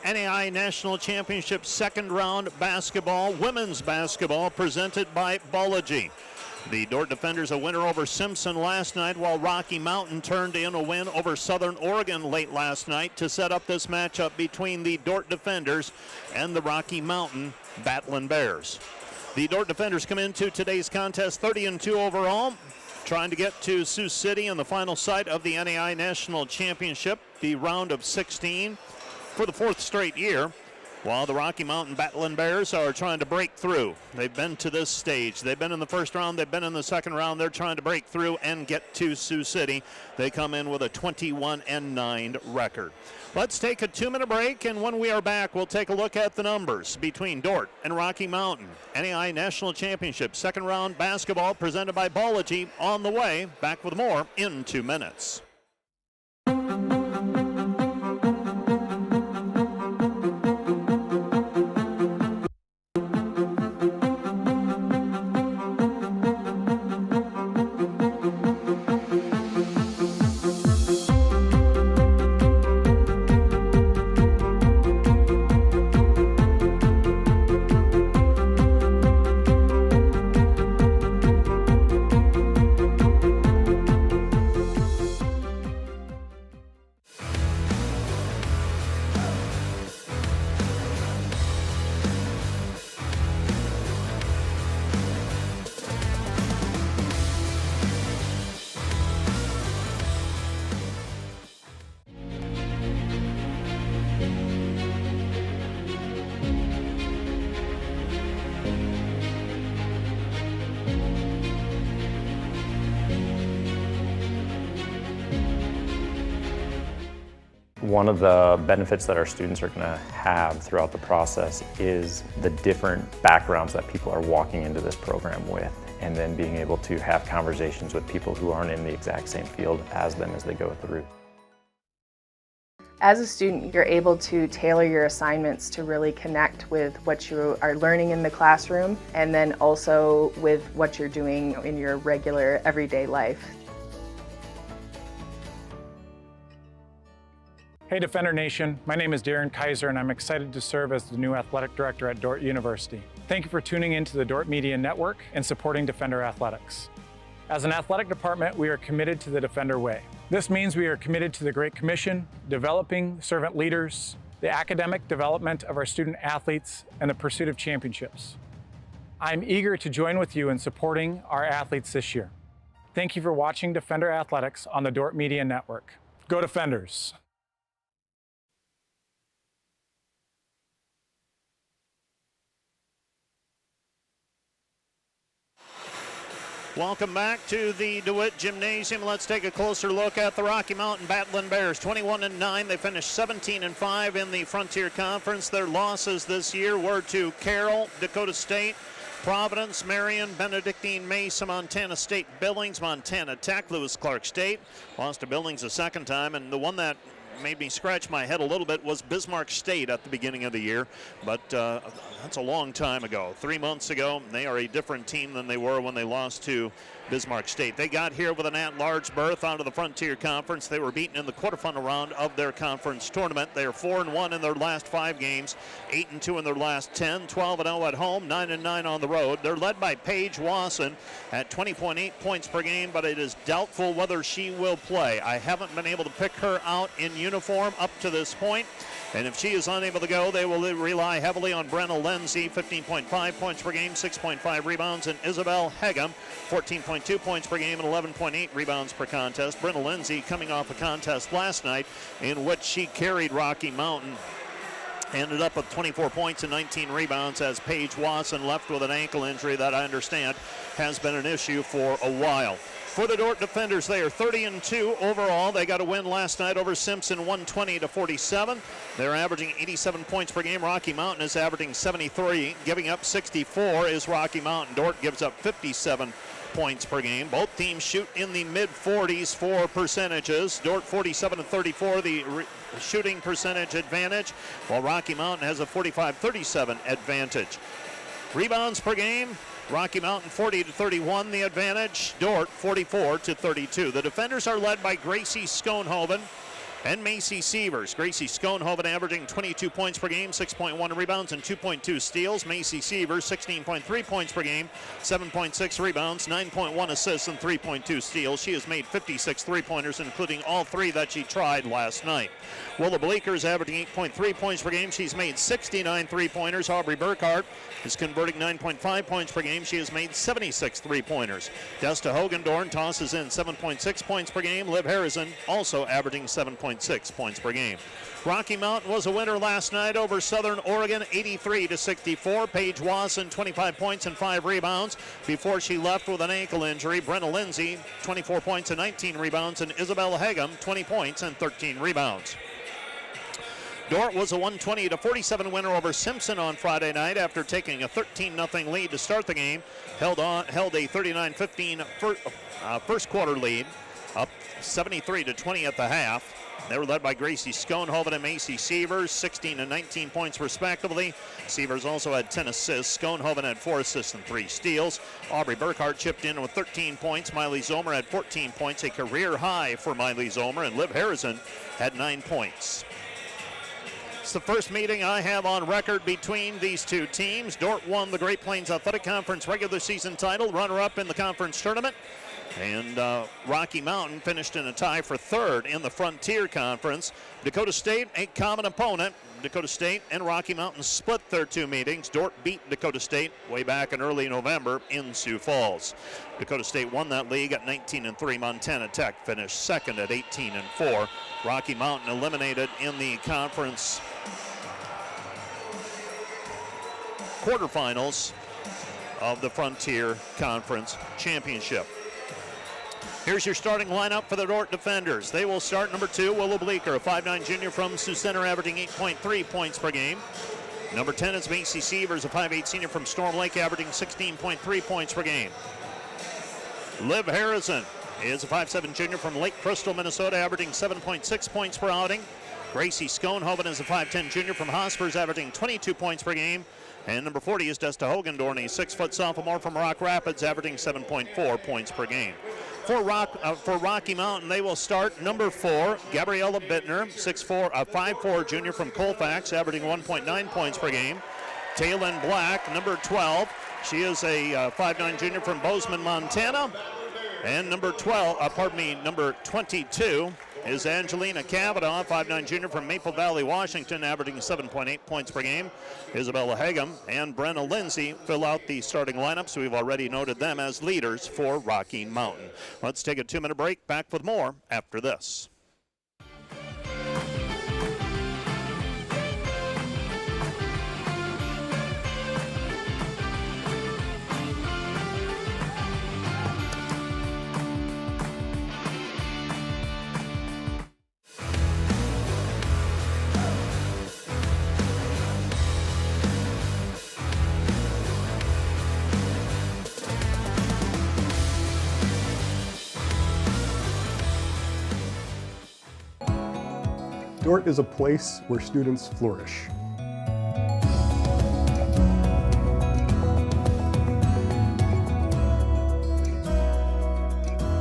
NAIA National Championship second round basketball, women's basketball presented by Bology. The Dordt Defenders a winner over Simpson last night, while Rocky Mountain turned in a win over Southern Oregon late last night to set up this matchup between the Dordt Defenders and the Rocky Mountain Battling Bears. The Dordt Defenders come into today's contest 30-2 overall, trying to get to Sioux City in the final site of the NAIA National Championship, the round of 16 for the fourth straight year, while the Rocky Mountain Battling Bears are trying to break through. They've been to this stage. They've been in the first round. They've been in the second round. They're trying to break through and get to Sioux City. They come in with a 21-9 record. Let's take a 2-minute break, and when we are back, we'll take a look at the numbers between Dordt and Rocky Mountain. NAIA National Championship second round basketball presented by Bology on the way. Back with more in 2 minutes. One of the benefits that our students are going to have throughout the process is the different backgrounds that people are walking into this program with, and then being able to have conversations with people who aren't in the exact same field as them as they go through. As a student, you're able to tailor your assignments to really connect with what you are learning in the classroom, and then also with what you're doing in your regular everyday life. Hey Defender Nation, my name is Darren Kaiser and I'm excited to serve as the new athletic director at Dordt University. Thank you for tuning in to the Dordt Media Network and supporting Defender Athletics. As an athletic department, we are committed to the Defender way. This means we are committed to the Great Commission, developing servant leaders, the academic development of our student athletes, and the pursuit of championships. I'm eager to join with you in supporting our athletes this year. Thank you for watching Defender Athletics on the Dordt Media Network. Go Defenders! Welcome back to the DeWitt Gymnasium. Let's take a closer look at the Rocky Mountain Battling Bears. 21-9. They finished 17-5 in the Frontier Conference. Their losses this year were to Carroll, Dakota State, Providence, Marion, Benedictine, Mesa, Montana State, Billings, Montana Tech, Lewis Clark State. Lost to Billings a second time, and the one that made me scratch my head a little bit was Bismarck State at the beginning of the year, but that's a long time ago. 3 months ago, they are a different team than they were when they lost to Bismarck State. They got here with an at-large berth out of the Frontier Conference. They were beaten in the quarterfinal round of their conference tournament. They are 4-1 in their last 5 games, 8-2 in their last 10, 12-0 at home, 9-9 on the road. They're led by Paige Wasson at 20.8 points per game, but it is doubtful whether she will play. I haven't been able to pick her out in uniform up to this point. And if she is unable to go, they will rely heavily on Brenna Lindsay, 15.5 points per game, 6.5 rebounds, and Isabel Hegem, 14.2 points per game and 11.8 rebounds per contest. Brenna Lindsay coming off a contest last night in which she carried Rocky Mountain. Ended up with 24 points and 19 rebounds as Paige Wasson left with an ankle injury that I understand has been an issue for a while. For the Dordt Defenders, they are 30-2 overall. They got a win last night over Simpson, 120-47. They're averaging 87 points per game. Rocky Mountain is averaging 73. Giving up 64 is Rocky Mountain. Dordt gives up 57 points per game. Both teams shoot in the mid-40s for percentages. Dordt 47-34, the shooting percentage advantage, while Rocky Mountain has a 45-37 advantage. Rebounds per game, Rocky Mountain 40-31 the advantage, Dordt 44-32. The Defenders are led by Gracie Schoenhoven, And Macy Sievers. Gracie Schoenhoven averaging 22 points per game, 6.1 rebounds and 2.2 steals. Macy Sievers 16.3 points per game, 7.6 rebounds, 9.1 assists and 3.2 steals. She has made 56 three-pointers, including all three that she tried last night. Willa Bleeker is averaging 8.3 points per game. She's made 69 three-pointers. Aubrey Burkhart is converting 9.5 points per game. She has made 76 three-pointers. Desta Hogendorn tosses in 7.6 points per game. Liv Harrison also averaging 7.6 points per game. Rocky Mountain was a winner last night over Southern Oregon, 83-64. Paige Wasson, 25 points and 5 rebounds before she left with an ankle injury. Brenna Lindsay, 24 points and 19 rebounds, and Isabella Hagum, 20 points and 13 rebounds. Dordt was a 120-47 winner over Simpson on Friday night after taking a 13-0 lead to start the game. Held a 39-15 first quarter lead, up 73-20 at the half. They were led by Gracie Schoenhoven and Macy Sievers, 16 and 19 points respectively. Sievers also had 10 assists. Schoenhoven had 4 assists and 3 steals. Aubrey Burkhart chipped in with 13 points. Miley Zomer had 14 points, a career high for Miley Zomer, and Liv Harrison had 9 points. It's the first meeting I have on record between these two teams. Dordt won the Great Plains Athletic Conference regular season title, runner-up in the conference tournament. And Rocky Mountain finished in a tie for third in the Frontier Conference. Dakota State, a common opponent. Dakota State and Rocky Mountain split their two meetings. Dordt beat Dakota State way back in early November in Sioux Falls. Dakota State won that league at 19-3. Montana Tech finished second at 18-4. Rocky Mountain eliminated in the conference quarterfinals of the Frontier Conference Championship. Here's your starting lineup for the Dordt defenders. They will start number 2, Willa Bleeker, a 5'9 junior from Sioux Center, averaging 8.3 points per game. Number 10 is Macy Sievers, a 5'8 senior from Storm Lake, averaging 16.3 points per game. Liv Harrison is a 5'7 junior from Lake Crystal, Minnesota, averaging 7.6 points per outing. Gracie Schoenhoven is a 5'10 junior from Hospers, averaging 22 points per game. And number 40 is Desta Hogendorn, a 6-foot sophomore from Rock Rapids, averaging 7.4 points per game. For Rocky Mountain, they will start number 4, Gabriella Bittner, 5'4 junior from Colfax, averaging 1.9 points per game. Taylin Black, number 12. She is a 5'9 junior from Bozeman, Montana. And number 22 is Angelina Cavanaugh, 5'9 junior from Maple Valley, Washington, averaging 7.8 points per game. Isabella Hagum and Brenna Lindsay fill out the starting lineups. We've already noted them as leaders for Rocky Mountain. Let's take a 2-minute break. Back with more after this. Dordt is a place where students flourish.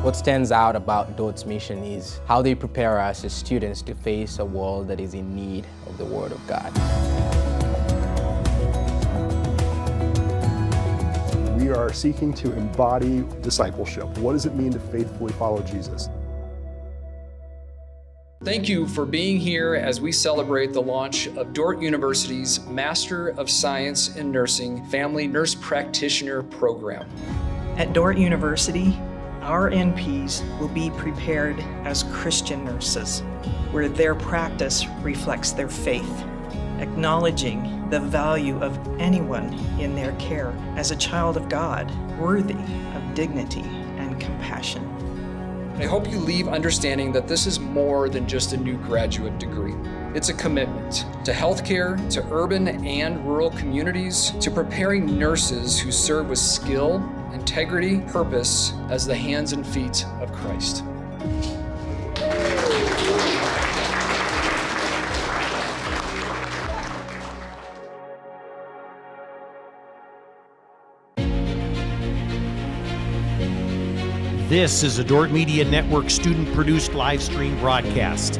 What stands out about Dordt's mission is how they prepare us as students to face a world that is in need of the Word of God. We are seeking to embody discipleship. What does it mean to faithfully follow Jesus? Thank you for being here as we celebrate the launch of Dordt University's Master of Science in Nursing Family Nurse Practitioner Program. At Dordt University, our NPs will be prepared as Christian nurses, where their practice reflects their faith, acknowledging the value of anyone in their care as a child of God, worthy of dignity and compassion. I hope you leave understanding that this is more than just a new graduate degree. It's a commitment to healthcare, to urban and rural communities, to preparing nurses who serve with skill, integrity, purpose as the hands and feet of Christ. This is a Dordt Media Network student-produced live stream broadcast.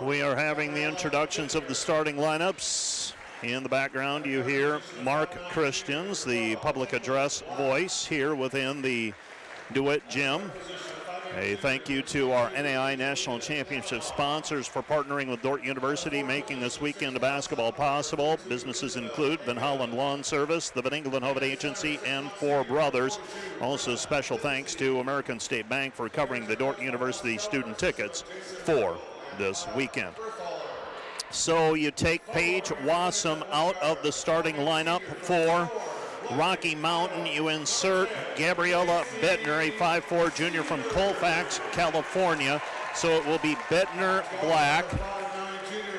We are having the introductions of the starting lineups. In the background, you hear Mark Christians, the public address voice here within the DeWitt Gym. A thank you to our NAIA National Championship sponsors for partnering with Dordt University, making this weekend of basketball possible. Businesses include Van Hollen Lawn Service, the Van Engelenhoven Agency, and Four Brothers. Also, special thanks to American State Bank for covering the Dordt University student tickets for this weekend. So you take Paige Wassum out of the starting lineup for Rocky Mountain. You insert Gabriella Bittner, a 5'4" junior from Colfax, California. So it will be Bittner, Black,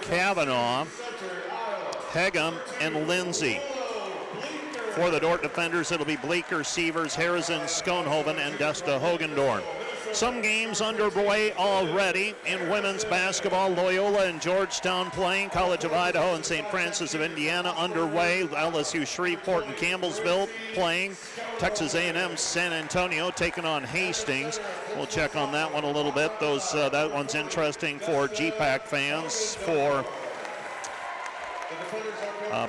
Kavanaugh, Hegum, and Lindsay. For the Dordt defenders, it'll be Bleeker, Sievers, Harrison, Schoenhoven, and Desta Hogendorn. Some games underway already in women's basketball. Loyola and Georgetown playing. College of Idaho and St. Francis of Indiana underway. LSU Shreveport and Campbellsville playing. Texas A&M San Antonio taking on Hastings. We'll check on that one a little bit. That one's interesting for GPAC fans. For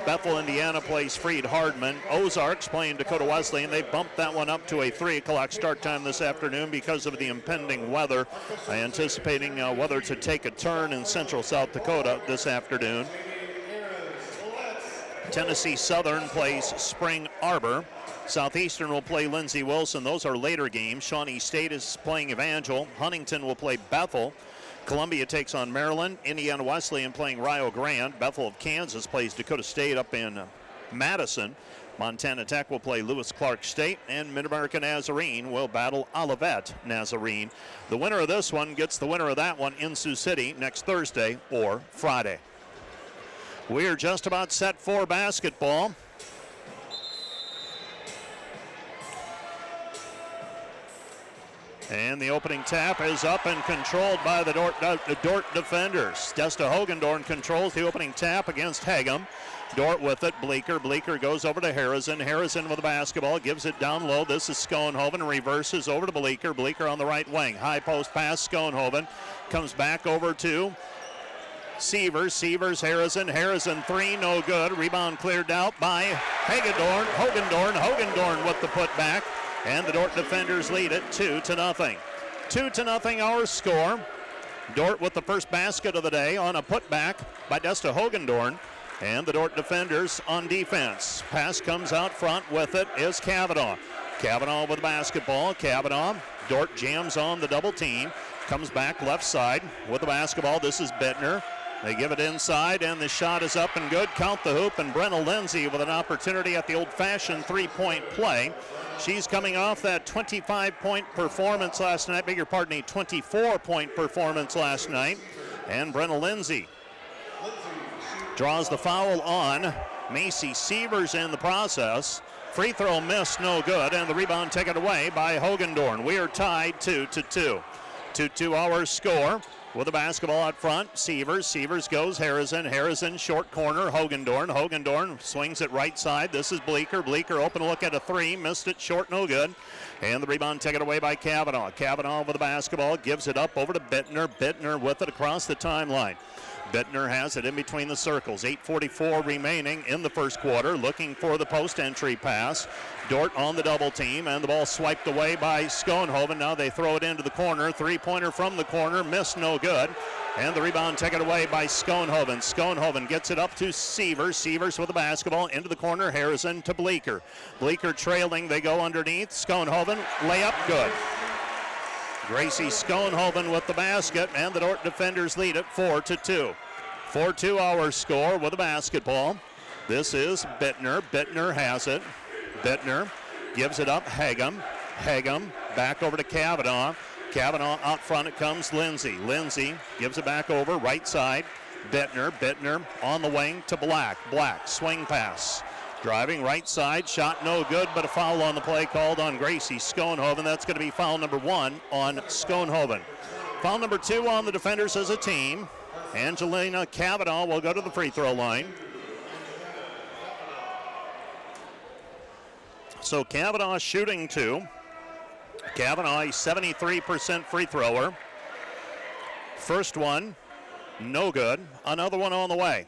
Bethel, Indiana plays Freed Hardman. Ozarks playing Dakota Wesleyan. They bumped that one up to a 3 o'clock start time this afternoon because of the impending weather. Anticipating weather to take a turn in central South Dakota this afternoon. Tennessee Southern plays Spring Arbor. Southeastern will play Lindsey Wilson. Those are later games. Shawnee State is playing Evangel. Huntington will play Bethel. Columbia takes on Maryland. Indiana Wesleyan playing Rio Grande. Bethel of Kansas plays Dakota State up in Madison. Montana Tech will play Lewis Clark State, and Mid-America Nazarene will battle Olivet Nazarene. The winner of this one gets the winner of that one in Sioux City next Thursday or Friday. We are just about set for basketball. And the opening tap is up and controlled by the Dordt defenders. Desta Hogendorn controls the opening tap against Hagum. Dordt with it. Bleeker goes over to Harrison. Harrison with the basketball, gives it down low. This is Schoenhoven, reverses over to Bleeker. Bleeker on the right wing. High post pass, Schoenhoven. Comes back over to Sievers, Harrison. Harrison three, no good. Rebound cleared out by Hogendorn with the putback. And the Dordt defenders lead it 2-0. 2-0 our score. Dordt with the first basket of the day on a putback by Desta Hogendorn. And the Dordt defenders on defense. Pass comes out front, with it is Kavanaugh. Kavanaugh with the basketball. Kavanaugh, Dordt jams on the double team. Comes back left side with the basketball. This is Bittner. They give it inside, and the shot is up and good. Count the hoop, and Brenna Lindsay with an opportunity at the old-fashioned three-point play. She's coming off that 25-point performance last night. Beg your pardon, a 24-point performance last night. And Brenna Lindsay draws the foul on Macy Sievers in the process. Free throw missed, no good, and the rebound taken away by Hogendorn. We are tied 2-2. 2-2 our score. With the basketball out front, Sievers goes Harrison, short corner, Hogendorn swings it right side. This is Bleeker open look at a three, missed it short, no good. And the rebound taken away by Kavanaugh. Kavanaugh with the basketball, gives it up over to Bittner with it across the timeline. Bittner has it in between the circles. 8:44 remaining in the first quarter, looking for the post-entry pass. Dordt on the double team, and the ball swiped away by Schoenhoven. Now they throw it into the corner. Three-pointer from the corner, missed, no good. And the rebound taken away by Schoenhoven. Schoenhoven gets it up to Sievers. Sievers with the basketball into the corner. Harrison to Bleeker. Bleeker trailing, they go underneath. Schoenhoven, layup, good. Gracie Schoenhoven with the basket, and the Dordt defenders lead it 4-2. 4-2 our score with the basketball. This is Bittner. Bittner has it. Bittner gives it up. Hagum back over to Kavanaugh. Kavanaugh out front, it comes Lindsay. Lindsay gives it back over, right side. Bittner on the wing to Black. Black, swing pass. Driving right side, shot no good, but a foul on the play called on Gracie Schoenhoven. That's going to be foul number 1 on Schoenhoven. Foul number 2 on the defenders as a team. Angelina Kavanaugh will go to the free throw line. So Kavanaugh shooting 2. Kavanaugh, a 73% free thrower. First one, no good. Another one on the way.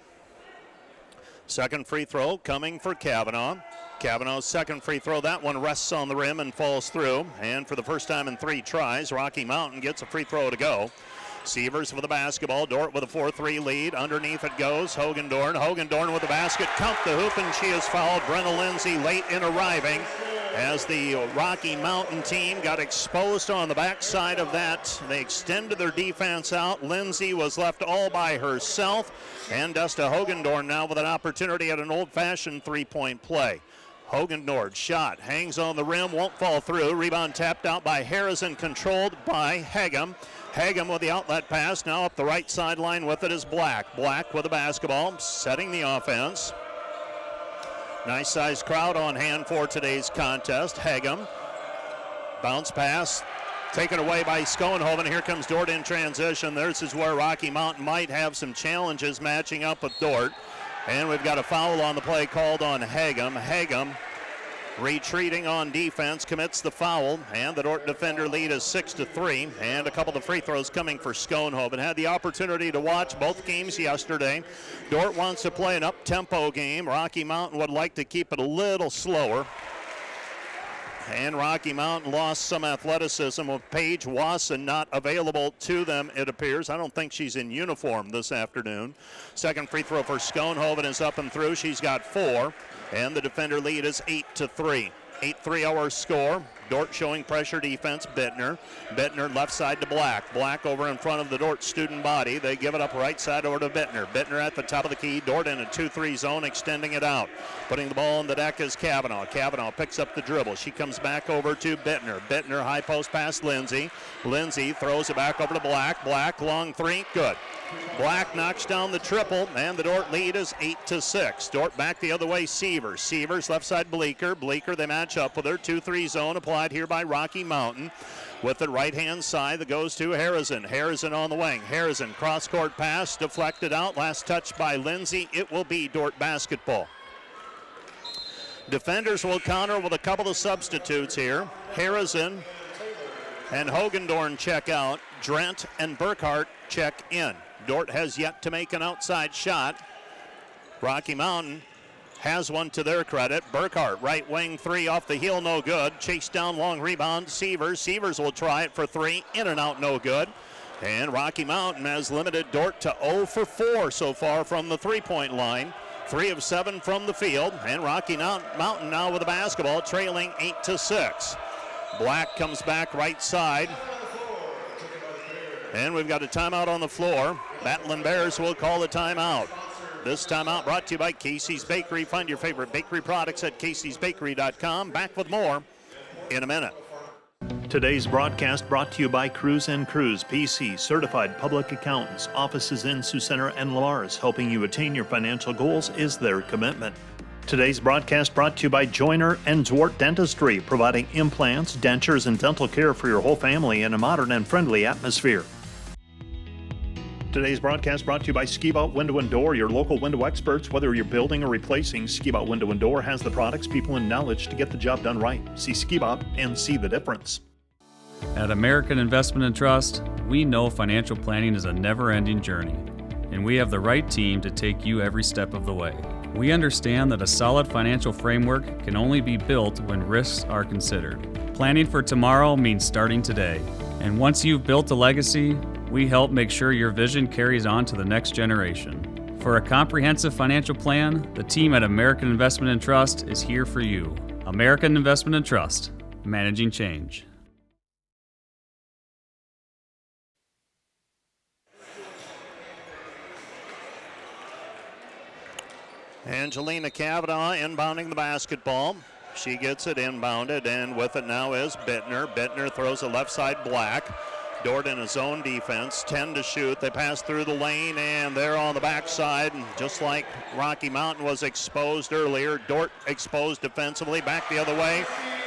Second free throw coming for Kavanaugh. Kavanaugh's second free throw, that one rests on the rim and falls through. And for the first time in 3 tries, Rocky Mountain gets a free throw to go. Sievers with the basketball. Dordt with a 4-3 lead. Underneath it goes Hogendorn. Hogendorn with the basket. Count the hoop, and she is fouled. Brenna Lindsay late in arriving as the Rocky Mountain team got exposed on the backside of that. They extended their defense out. Lindsay was left all by herself. And Desta Hogendorn now with an opportunity at an old-fashioned three-point play. Hogendorn shot, hangs on the rim, won't fall through. Rebound tapped out by Harrison, controlled by Hagem. Hagem with the outlet pass, now up the right sideline with it is Black. Black with the basketball, setting the offense. Nice sized crowd on hand for today's contest. Hagem, bounce pass, taken away by Schoenhoven. Here comes Dordt in transition. This is where Rocky Mountain might have some challenges matching up with Dordt. And we've got a foul on the play called on Hagem. Hagem retreating on defense, commits the foul, and the Dordt defender lead is 6-3. And a couple of free throws coming for Schoenhoven. Had the opportunity to watch both games yesterday. Dordt wants to play an up-tempo game. Rocky Mountain would like to keep it a little slower. And Rocky Mountain lost some athleticism with Paige Wasson not available to them, it appears. I don't think she's in uniform this afternoon. Second free throw for Schoenhoven is up and through. She's got 4. And the defender lead is 8-3. 8-3 our score. Dordt showing pressure defense. Bittner left side to Black. Black over in front of the Dordt student body. They give it up right side over to Bittner. Bittner at the top of the key. Dordt in a 2-3 zone, extending it out. Putting the ball on the deck is Kavanaugh. Kavanaugh picks up the dribble. She comes back over to Bittner. Bittner high post pass Lindsay. Lindsay throws it back over to Black. Black long 3. Good. Black knocks down the triple, and the Dordt lead is 8-6. Dordt back the other way, Sievers. Sievers left side Bleeker. Bleeker, they match up with her 2-3 zone applied here by Rocky Mountain. With the right-hand side that goes to Harrison. Harrison on the wing. Harrison cross-court pass, deflected out. Last touch by Lindsay. It will be Dordt basketball. Defenders will counter with a couple of substitutes here. Harrison and Hogendorn check out. Drent and Burkhart check in. Dordt has yet to make an outside shot. Rocky Mountain has one to their credit. Burkhart, right wing 3 off the heel, no good. Chased down, long rebound, Sievers. Sievers will try it for 3, in and out, no good. And Rocky Mountain has limited Dordt to 0 for 4 so far from the three-point line. 3 of 7 from the field. And Rocky Mountain now with the basketball, trailing 8-6. Black comes back right side. And we've got a timeout on the floor. Battling Bears will call the timeout. This timeout brought to you by Casey's Bakery. Find your favorite bakery products at caseysbakery.com. Back with more in a minute. Today's broadcast brought to you by Cruz & Cruz, PC, certified public accountants. Offices in Sioux Center and Lamar's. Helping you attain your financial goals is their commitment. Today's broadcast brought to you by Joyner and Dordt Dentistry, providing implants, dentures, and dental care for your whole family in a modern and friendly atmosphere. Today's broadcast brought to you by Skibout Window and Door, your local window experts. Whether you're building or replacing, Skibout Window and Door has the products, people, and knowledge to get the job done right. See Skibout and see the difference. At American Investment and Trust, we know financial planning is a never-ending journey, and we have the right team to take you every step of the way. We understand that a solid financial framework can only be built when risks are considered. Planning for tomorrow means starting today, and once you've built a legacy, we help make sure your vision carries on to the next generation. For a comprehensive financial plan, the team at American Investment and Trust is here for you. American Investment and Trust, managing change. Angelina Kavanaugh inbounding the basketball. She gets it inbounded, and with it now is Bittner. Bittner throws a left side Black. Dordt in a zone defense, 10 to shoot. They pass through the lane, and they're on the backside. And just like Rocky Mountain was exposed earlier, Dordt exposed defensively. Back the other way.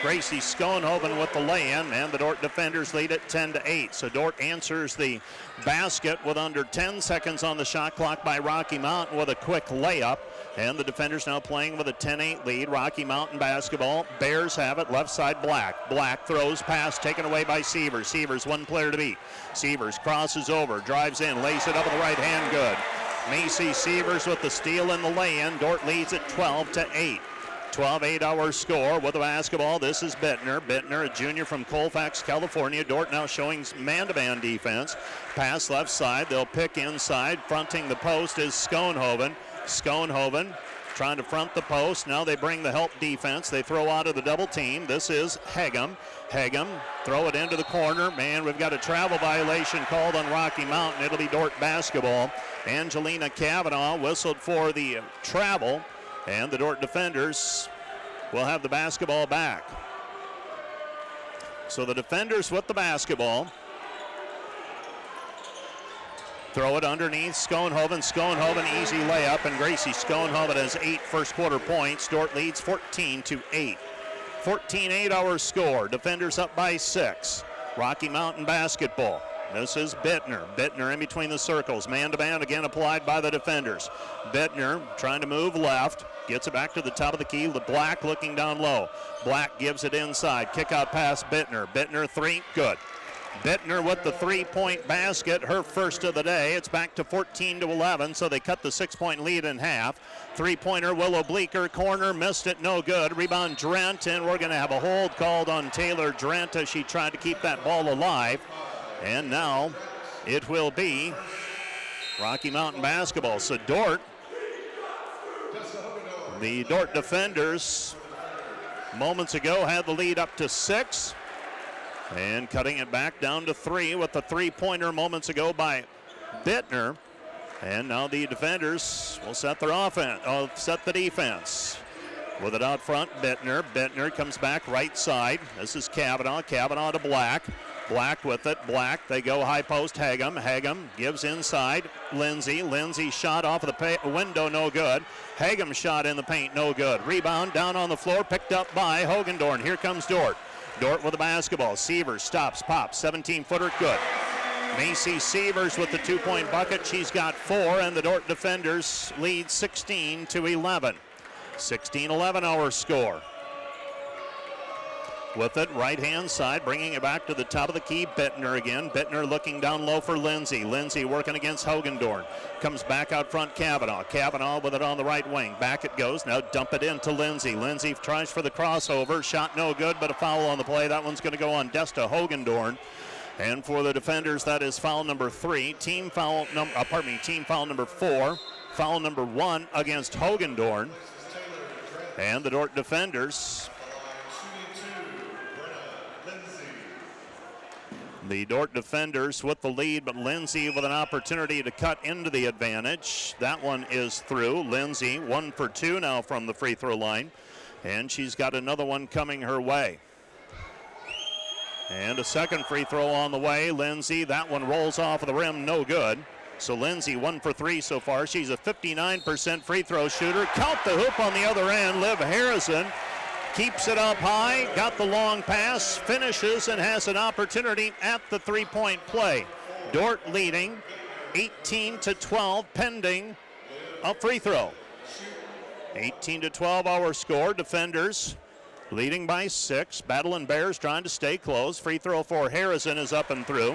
Gracie Schoenhoven with the lay-in, and the Dordt defenders lead it 10-8. So Dordt answers the basket with under 10 seconds on the shot clock by Rocky Mountain with a quick layup. And the defenders now playing with a 10-8 lead. Rocky Mountain basketball. Bears have it. Left side, Black. Black throws, pass taken away by Sievers. Sievers, one player to beat. Sievers crosses over, drives in, lays it up with the right hand, good. Macy Sievers with the steal and the lay-in. Dordt leads at 12-8. 12-8 our score with the basketball. This is Bittner. Bittner, a junior from Colfax, California. Dordt now showing man-to-man defense. Pass left side. They'll pick inside. Fronting the post is Schoenhoven. Schoenhoven trying to front the post. Now they bring the help defense. They throw out of the double team. This is Hegum. Hegum, throw it into the corner. Man, we've got a travel violation called on Rocky Mountain. It'll be Dordt basketball. Angelina Cavanaugh whistled for the travel, and the Dordt defenders will have the basketball back. So the defenders with the basketball. Throw it underneath Schoenhoven. Schoenhoven, easy layup, and Gracie Schoenhoven has 8 first quarter points. Dordt leads 14-8. 14-8 our score. Defenders up by 6. Rocky Mountain basketball. This is Bittner. Bittner in between the circles. Man-to-man again applied by the defenders. Bittner trying to move left. Gets it back to the top of the key. The Black looking down low. Black gives it inside. Kick out pass Bittner. Bittner three, good. Bittner with the three-point basket, her first of the day. It's back to 14-11, so they cut the 6-point lead in half. Three-pointer, Willow Bleeker, corner, missed it, no good. Rebound, Drent, and we're going to have a hold called on Taylor Drent as she tried to keep that ball alive. And now it will be Rocky Mountain basketball. So Dordt, the Dordt defenders, moments ago had the lead up to 6. And cutting it back down to 3 with the three-pointer moments ago by Bittner. And now the defenders will set their offense, set the defense. With it out front, Bittner. Bittner comes back right side. This is Cavanaugh. Cavanaugh to Black. Black with it. Black, they go high post. Hegum. Hegum gives inside. Lindsay. Lindsay shot off of the window, no good. Hegum shot in the paint, no good. Rebound down on the floor, picked up by Hogendorn. Here comes Dordt. Dordt with the basketball. Sievers stops, pops, 17-footer, good. Macy Sievers with the 2-point bucket. She's got 4, and the Dordt defenders lead 16-11. 16-11 our score. With it, right-hand side, bringing it back to the top of the key. Bittner again. Bittner looking down low for Lindsay. Lindsay working against Hogendorn. Comes back out front, Cavanaugh. Cavanaugh with it on the right wing. Back it goes. Now dump it into Lindsay. Lindsay tries for the crossover. Shot no good, but a foul on the play. That one's going to go on Desta Hogendorn. And for the defenders, that is foul number 3. Team foul number 4. Foul number 1 against Hogendorn. And the Dordt defenders. The Dordt defenders with the lead, but Lindsay with an opportunity to cut into the advantage. That one is through. Lindsay 1 for 2 now from the free throw line, and she's got another one coming her way. And a second free throw on the way. Lindsay, that one rolls off of the rim, no good. So Lindsay 1 for 3 so far. She's a 59% free throw shooter. Count the hoop on the other end. Liv Harrison keeps it up high, got the long pass, finishes, and has an opportunity at the three-point play. Dordt leading 18-12, pending a free throw. 18-12 our score. Defenders leading by 6. Battling Bears trying to stay close. Free throw for Harrison is up and through.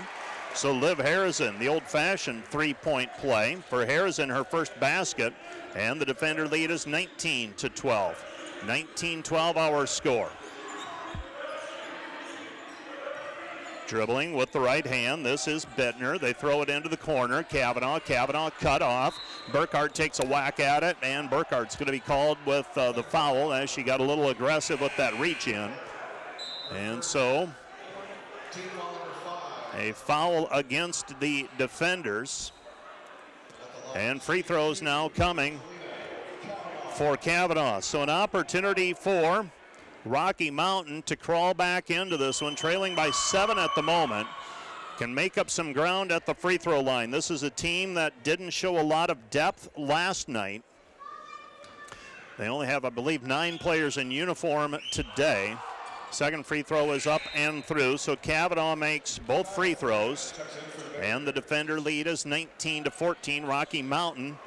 So Liv Harrison, the old-fashioned three-point play. For Harrison, her first basket, and the defender lead is 19-12. 19-12 our score. Dribbling with the right hand. This is Bittner. They throw it into the corner. Cavanaugh cut off. Burkhart takes a whack at it, and Burkhart's going to be called with the foul as she got a little aggressive with that reach in. And so a foul against the defenders. And free throws now coming for Cavanaugh. So an opportunity for Rocky Mountain to crawl back into this one, trailing by 7 at the moment. Can make up some ground at the free throw line. This is a team that didn't show a lot of depth last night. They only have, I believe, 9 players in uniform today. Second free throw is up and through, so Kavanaugh makes both free throws. And the defender lead is 19-14. Rocky Mountain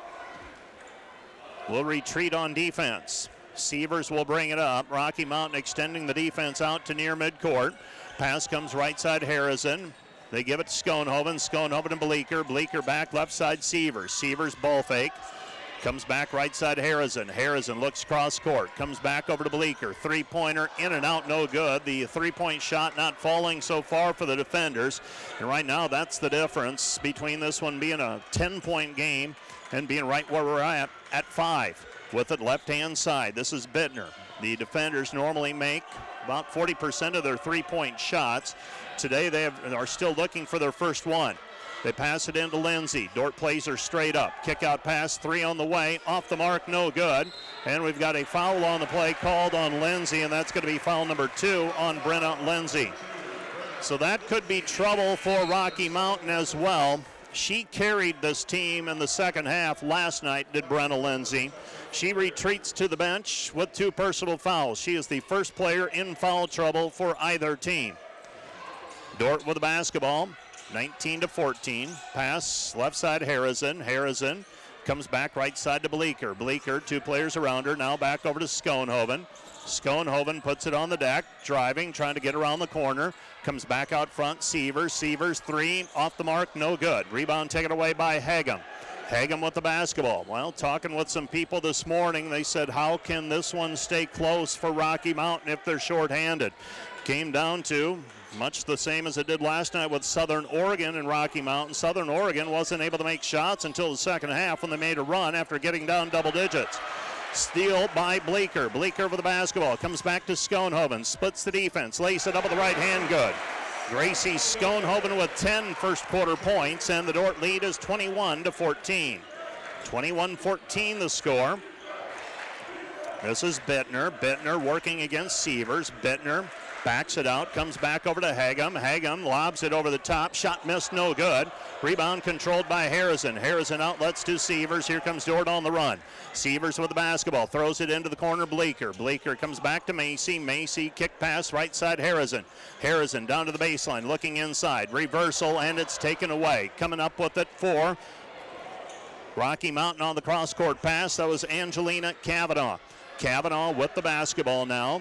will retreat on defense. Sievers will bring it up. Rocky Mountain extending the defense out to near midcourt. Pass comes right side Harrison. They give it to Schoenhoven. Schoenhoven to Bleeker. Bleeker back left side Sievers. Sievers ball fake. Comes back right side Harrison. Harrison looks cross court. Comes back over to Bleeker. Three-pointer in and out, no good. The three-point shot not falling so far for the defenders. And right now that's the difference between this one being a 10-point game and being right where we're at 5. With it left-hand side, this is Bittner. The defenders normally make about 40% of their three-point shots. Today they are still looking for their first one. They pass it into Lindsay. Dordt plays her straight up. Kick out pass, 3 on the way. Off the mark, no good. And we've got a foul on the play called on Lindsay, and that's going to be foul number 2 on Brenna Lindsay. So that could be trouble for Rocky Mountain as well. She carried this team in the second half last night, did Brenna Lindsay. She retreats to the bench with 2 personal fouls. She is the first player in foul trouble for either team. Dordt with the basketball. 19-14. Pass left side Harrison. Harrison comes back right side to Bleeker. Bleeker, 2 players around her. Now back over to Schoenhoven. Schoenhoven puts it on the deck, driving, trying to get around the corner. Comes back out front. Sievers. Sievers 3 off the mark, no good. Rebound taken away by Hagem. Hagem with the basketball. Well, talking with some people this morning, they said, how can this one stay close for Rocky Mountain if they're shorthanded? Came down to much the same as it did last night with Southern Oregon and Rocky Mountain. Southern Oregon wasn't able to make shots until the second half when they made a run after getting down double digits. Steal by Bleeker. Bleeker with the basketball. Comes back to Schoenhoven. Splits the defense. Lays it up with the right hand good. Gracie Schoenhoven with 10 first quarter points, and the Dordt lead is 21-14. 21-14 the score. This is Bittner. Bittner working against Sievers. Bittner backs it out, comes back over to Hagem. Hagem lobs it over the top. Shot missed, no good. Rebound controlled by Harrison. Harrison outlets to Sievers. Here comes Dordt on the run. Sievers with the basketball. Throws it into the corner, Bleeker. Bleeker comes back to Macy. Macy kick pass right side Harrison. Harrison down to the baseline, looking inside. Reversal, and it's taken away. Coming up with it for Rocky Mountain on the cross-court pass. That was Angelina Kavanaugh. Kavanaugh with the basketball now.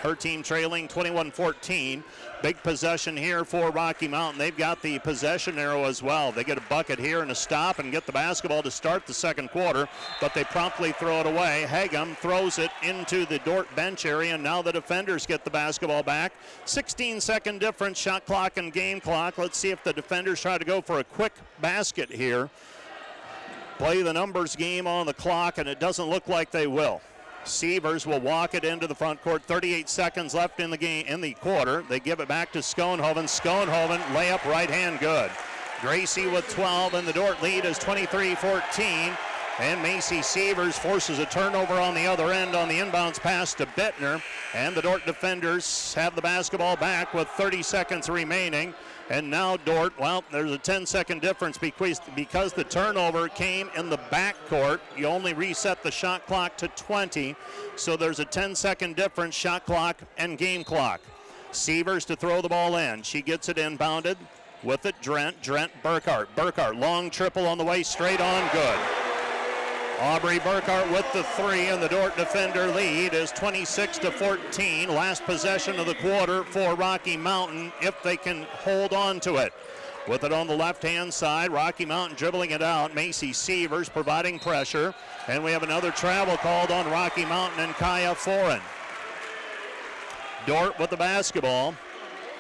Her team trailing 21-14. Big possession here for Rocky Mountain. They've got the possession arrow as well. They get a bucket here and a stop and get the basketball to start the second quarter, but they promptly throw it away. Hagem throws it into the Dordt bench area, and now the defenders get the basketball back. 16-second difference, shot clock and game clock. Let's see if the defenders try to go for a quick basket here. Play the numbers game on the clock, and it doesn't look like they will. Sievers will walk it into the front court. 38 seconds left in the game, in the quarter. They give it back to Schoenhoven. Schoenhoven, layup right hand good. Gracie with 12, and the Dordt lead is 23-14. And Macy Sievers forces a turnover on the other end on the inbounds pass to Bittner. And the Dordt defenders have the basketball back with 30 seconds remaining. And now Dordt, well, there's a 10-second difference because the turnover came in the backcourt. You only reset the shot clock to 20, so there's a 10-second difference, shot clock and game clock. Sievers to throw the ball in. She gets it inbounded. With it, Drent Burkhart. Burkhart, long triple on the way, straight on, good. Aubrey Burkhart with the 3, and the Dordt defender lead is 26-14. Last possession of the quarter for Rocky Mountain if they can hold on to it. With it on the left-hand side, Rocky Mountain dribbling it out. Macy Sievers providing pressure. And we have another travel called on Rocky Mountain and Kaya Foran. Dordt with the basketball.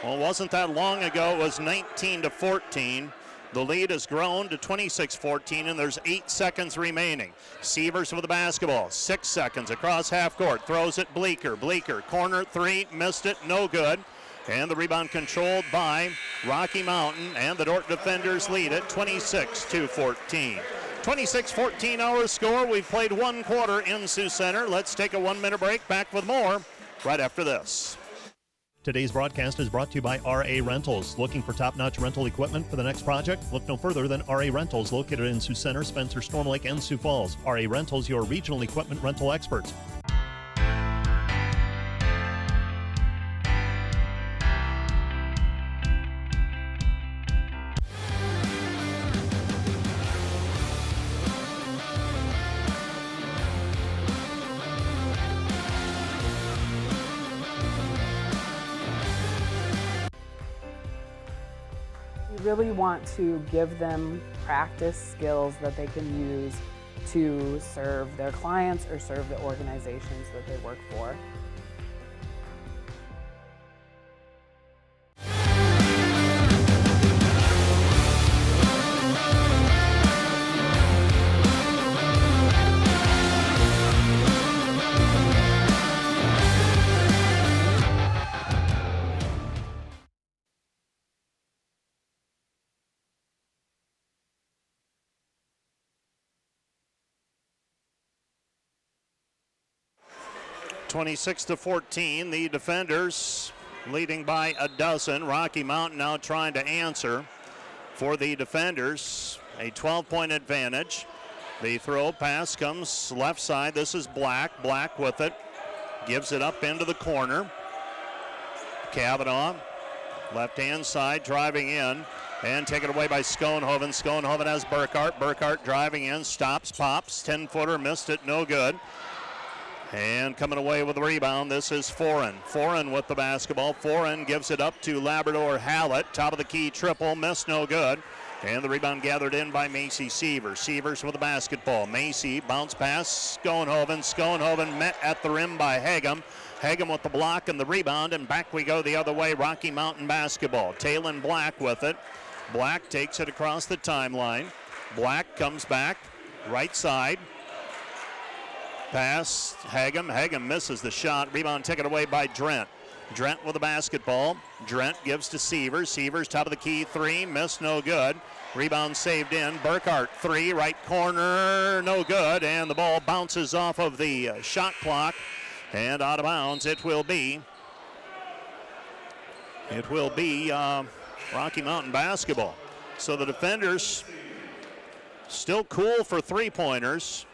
Well, it wasn't that long ago. It was 19-14. The lead has grown to 26-14, and there's 8 seconds remaining. Sievers with the basketball. 6 seconds across half court. Throws it Bleeker. Bleeker, corner 3, missed it, no good. And the rebound controlled by Rocky Mountain, and the Dordt defenders lead it 26-14. 26-14 our score. We've played one quarter in Sioux Center. Let's take a 1-minute break. Back with more right after this. Today's broadcast is brought to you by RA Rentals. Looking for top-notch rental equipment for the next project? Look no further than RA Rentals, located in Sioux Center, Spencer, Storm Lake, and Sioux Falls. RA Rentals, your regional equipment rental experts. We really want to give them practice skills that they can use to serve their clients or serve the organizations that they work for. (26-14), the defenders leading by a dozen. Rocky Mountain now trying to answer for the defenders. A 12-point advantage. The throw pass comes left side. This is Black. Black with it. Gives it up into the corner. Kavanaugh, left-hand side, driving in. And taken away by Schoenhoven. Schoenhoven has Burkhart. Burkhart driving in. Stops, pops. 10-footer, missed it, no good. And coming away with the rebound, this is Foran. Foran with the basketball. Foran gives it up to Labrador Hallett. Top of the key triple, missed, no good. And the rebound gathered in by Macy Sievers. Sievers with the basketball. Macy, bounce pass, Schoenhoven. Schoenhoven met at the rim by Hagem. Hagem with the block and the rebound, and back we go the other way, Rocky Mountain basketball. Talon Black with it. Black takes it across the timeline. Black comes back, right side. Pass, Hagem. Hagem misses the shot. Rebound taken away by Drent. Drent with the basketball. Drent gives to Sievers. Sievers, top of the key, three, missed, no good. Rebound saved in. Burkhart, three, right corner, no good. And the ball bounces off of the shot clock and out of bounds. It will be Rocky Mountain basketball. So the defenders still cool for three-pointers.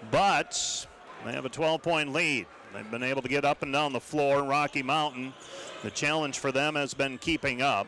But they have a 12-point lead. They've been able to get up and down the floor. Rocky Mountain, the challenge for them has been keeping up.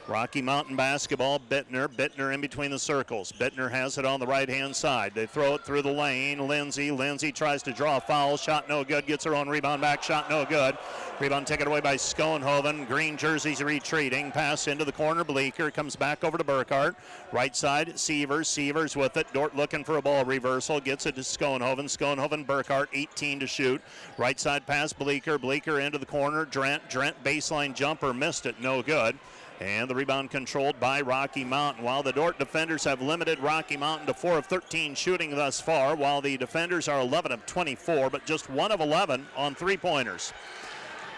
Rocky Mountain basketball, Bittner. Bittner in between the circles. Bittner has it on the right-hand side. They throw it through the lane. Lindsay. Lindsay tries to draw a foul. Shot no good. Gets her own rebound back. Shot no good. Rebound taken away by Schoenhoven. Green jerseys retreating. Pass into the corner. Bleeker comes back over to Burkhart. Right side, Sievers. Sievers with it. Dordt looking for a ball reversal. Gets it to Schoenhoven. Schoenhoven, Burkhart, 18 to shoot. Right side pass, Bleeker. Bleeker into the corner. Drent. Drent baseline jumper. Missed it. No good. And the rebound controlled by Rocky Mountain. While the Dordt defenders have limited Rocky Mountain to 4 of 13 shooting thus far, while the defenders are 11 of 24, but just 1 of 11 on three-pointers.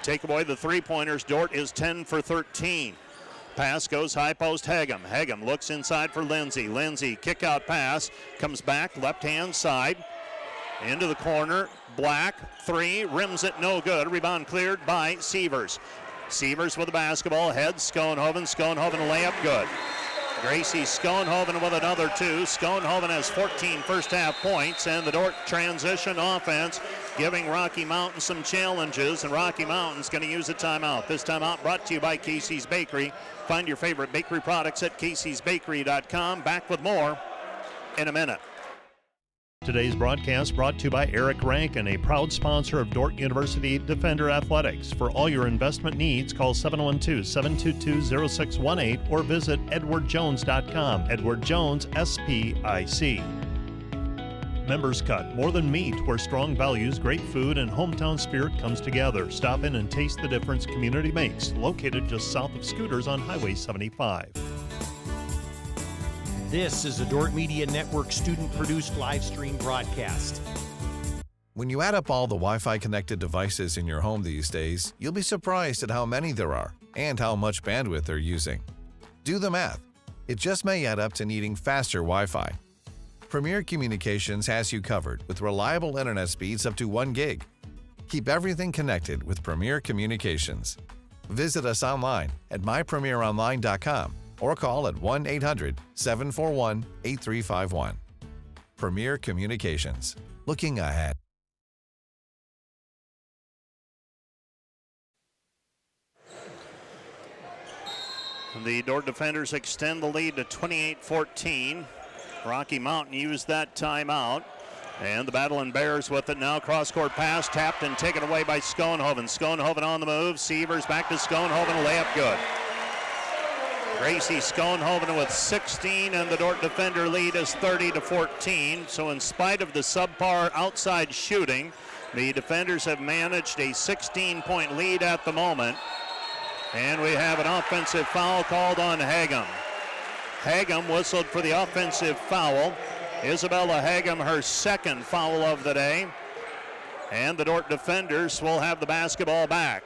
Take away the three-pointers, Dordt is 10 for 13. Pass goes high post, Hagem. Hagem looks inside for Lindsay. Lindsay, kick out pass, comes back left-hand side, into the corner. Black, three, rims it, no good. Rebound cleared by Sievers. Sievers with the basketball, head Schoenhoven. Schoenhoven layup, good. Gracie Schoenhoven with another two. Schoenhoven has 14 first half points, and the Dordt transition offense giving Rocky Mountain some challenges, and Rocky Mountain's going to use a timeout. This timeout brought to you by Casey's Bakery. Find your favorite bakery products at caseysbakery.com. Back with more in a minute. Today's broadcast brought to you by Eric Rankin, a proud sponsor of Dordt University Defender Athletics. For all your investment needs, call 712-722-0618 or visit edwardjones.com. Edward Jones, SPIC. Members Cut, more than meat, where strong values, great food, and hometown spirit comes together. Stop in and taste the difference community makes. Located just south of Scooters on Highway 75. This is a Dordt Media Network student-produced live stream broadcast. When you add up all the Wi-Fi connected devices in your home these days, you'll be surprised at how many there are and how much bandwidth they're using. Do the math. It just may add up to needing faster Wi-Fi. Premier Communications has you covered with reliable internet speeds up to 1 gig. Keep everything connected with Premier Communications. Visit us online at mypremieronline.com or call at 1-800-741-8351. Premier Communications. Looking ahead. The Dordt defenders extend the lead to 28-14. Rocky Mountain used that timeout. And the Battling Bears with it now. Cross-court pass, tapped and taken away by Schoenhoven. Schoenhoven on the move. Sievers back to Schoenhoven. Layup good. Gracie Schoenhoven with 16, and the Dordt defender lead is 30-14. So in spite of the subpar outside shooting, the defenders have managed a 16-point lead at the moment. And we have an offensive foul called on Hagum. Hagum whistled for the offensive foul. Isabella Hagum, her second foul of the day. And the Dordt defenders will have the basketball back.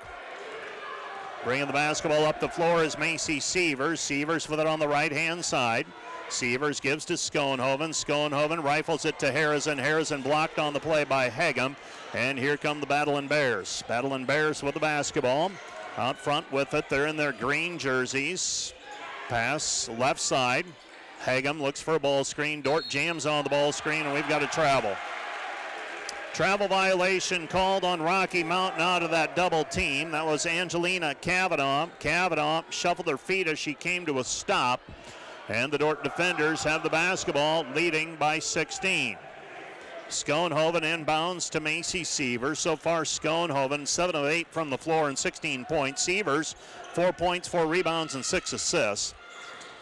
Bringing the basketball up the floor is Macy Sievers. Sievers with it on the right-hand side. Sievers gives to Schoenhoven. Schoenhoven rifles it to Harrison. Harrison blocked on the play by Hagum. And here come the Battling Bears. Battling Bears with the basketball. Out front with it. They're in their green jerseys. Pass left side. Hagum looks for a ball screen. Dordt jams on the ball screen, and we've got a travel. Travel violation called on Rocky Mountain out of that double team. That was Angelina Cavanaugh. Cavanaugh shuffled her feet as she came to a stop. And the Dordt defenders have the basketball, leading by 16. Schoenhoven inbounds to Macy Sievers. So far, Schoenhoven 7 of 8 from the floor and 16 points. Sievers 4 points, 4 rebounds, and 6 assists.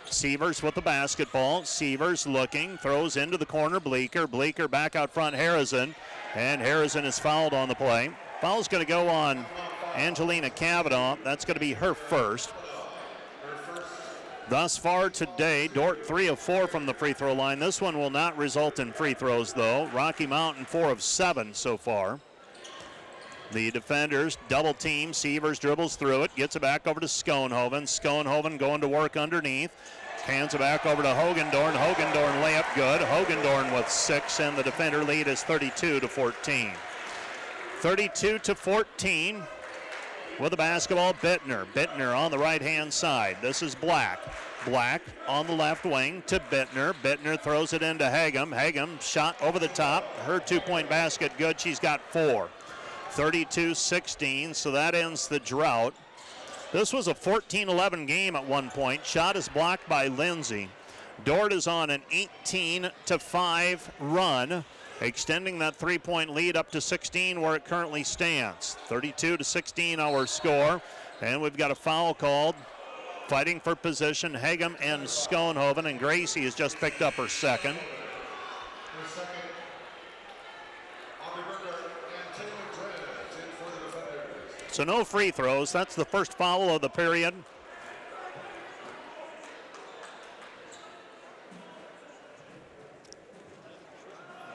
Sievers with the basketball. Sievers looking, throws into the corner. Bleeker. Bleeker back out front. Harrison. And Harrison is fouled on the play. Foul's going to go on Angelina Cavanaugh. That's going to be her first. Thus far today, Dordt 3 of 4 from the free throw line. This one will not result in free throws, though. Rocky Mountain 4 of 7 so far. The defenders double team. Sievers dribbles through it, gets it back over to Schoenhoven. Schoenhoven going to work underneath. Hands it back over to Hogendorn. Hogendorn layup good. Hogendorn with 6, and the defender lead is 32-14. 32-14 with the basketball. Bittner. Bittner on the right-hand side. This is Black. Black on the left wing to Bittner. Bittner throws it into Hagum. Hagum shot over the top. Her 2-point basket good. She's got 4. 32-16, so that ends the drought. This was a 14-11 game at one point. Shot is blocked by Lindsay. Dordt is on an 18-5 run, extending that 3-point lead up to 16 where it currently stands. 32-16 our score, and we've got a foul called. Fighting for position, Hagum and Schoenhoven, and Gracie has just picked up her second. So no free throws. That's the first foul of the period.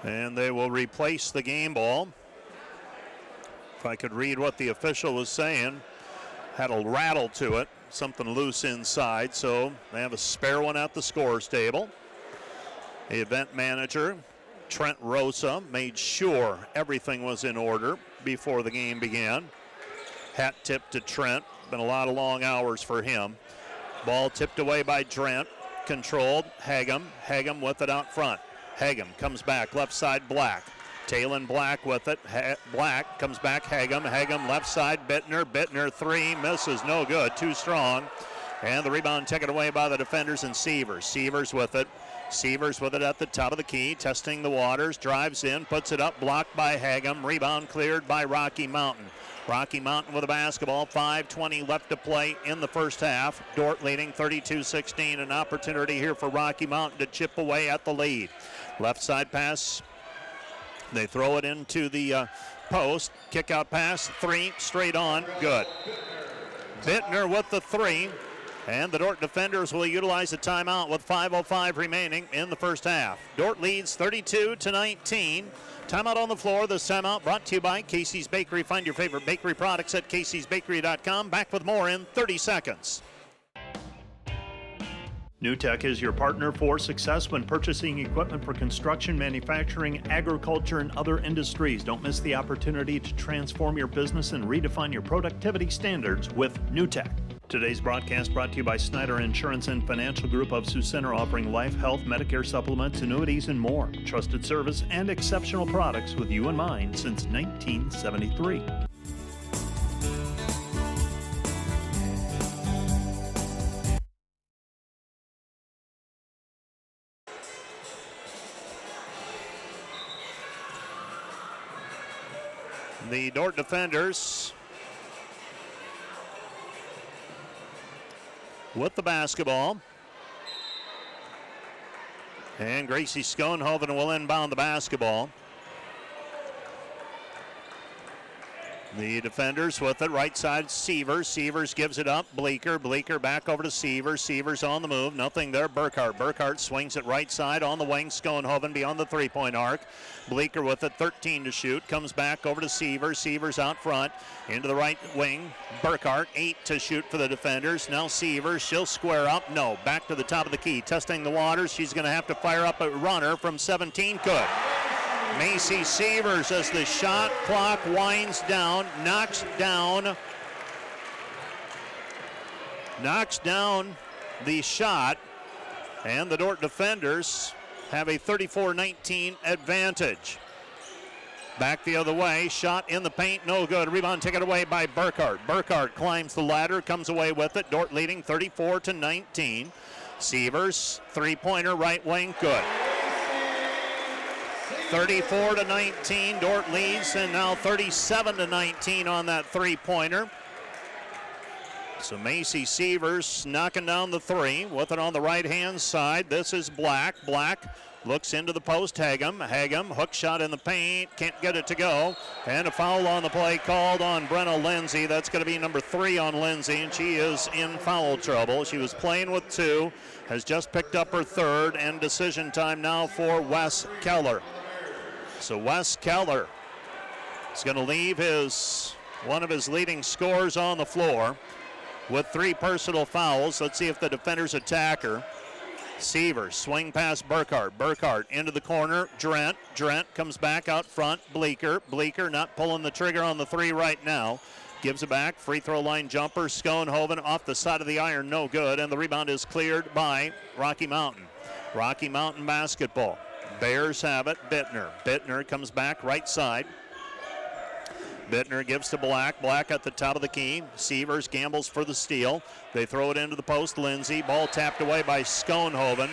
And they will replace the game ball. If I could read what the official was saying, had a rattle to it, something loose inside, so they have a spare one at the scores table. The event manager, Trent Rosa, made sure everything was in order before the game began. Hat tip to Trent. Been a lot of long hours for him. Ball tipped away by Trent. Controlled. Hagum. Hagum with it out front. Hagum comes back. Left side Black. Talon Black with it. Black comes back. Hagum. Hagum left side. Bittner. Bittner 3. Misses. No good. Too strong. And the rebound taken away by the defenders and Sievers. Sievers with it. Sievers with it at the top of the key. Testing the waters. Drives in. Puts it up. Blocked by Hagum. Rebound cleared by Rocky Mountain. Rocky Mountain with a basketball, 5:20 left to play in the first half. Dordt leading 32-16, an opportunity here for Rocky Mountain to chip away at the lead. Left side pass, they throw it into the post. Kick out pass, 3, straight on, good. Bittner with the 3, and the Dordt defenders will utilize a timeout with 5:05 remaining in the first half. Dordt leads 32-19. Timeout on the floor. This timeout brought to you by Casey's Bakery. Find your favorite bakery products at caseysbakery.com. Back with more in 30 seconds. NewTek is your partner for success when purchasing equipment for construction, manufacturing, agriculture, and other industries. Don't miss the opportunity to transform your business and redefine your productivity standards with NewTek. Today's broadcast brought to you by Snyder Insurance and Financial Group of Sioux Center, offering life, health, Medicare supplements, annuities, and more. Trusted service and exceptional products with you in mind since 1973. The Dordt defenders with the basketball. And Gracie Schoenhoven will inbound the basketball. The defenders with it, right side, Sievers. Sievers gives it up, Bleeker. Bleeker back over to Sievers. Sievers on the move, nothing there, Burkhart. Burkhart swings it right side on the wing, Schoenhoven beyond the three-point arc. Bleeker with it, 13 to shoot, comes back over to Sievers. Sievers out front, into the right wing, Burkhart, 8 to shoot for the defenders. Now Sievers, she'll square up, no, back to the top of the key, testing the waters. She's gonna have to fire up a runner from 17, good. Macy Sievers, as the shot clock winds down, knocks down the shot, and the Dordt defenders have a 34-19 advantage. Back the other way, shot in the paint, no good. Rebound taken away by Burkhart. Burkhart climbs the ladder, comes away with it. Dordt leading 34-19. Sievers, three-pointer, right wing, good. 34-19, Dordt leads, and now 37-19 on that three-pointer. So Macy Sievers knocking down the three with it on the right-hand side. This is Black. Black looks into the post. Hagem, hook shot in the paint, can't get it to go. And a foul on the play called on Brenna Lindsay. That's going to be number 3 on Lindsay, and she is in foul trouble. She was playing with 2, has just picked up her 3rd, and decision time now for Wes Keller. So Wes Keller is going to leave one of his leading scorers on the floor with 3 personal fouls. Let's see if the defenders attack her. Sievers, swing past Burkhart. Burkhart into the corner. Drent comes back out front. Bleeker not pulling the trigger on the 3 right now. Gives it back. Free throw line jumper. Schoenhoven off the side of the iron. No good. And the rebound is cleared by Rocky Mountain. Rocky Mountain basketball. Bears have it. Bittner comes back right side. Bittner gives to Black. Black at the top of the key. Sievers gambles for the steal. They throw it into the post. Lindsay. Ball tapped away by Schoenhoven.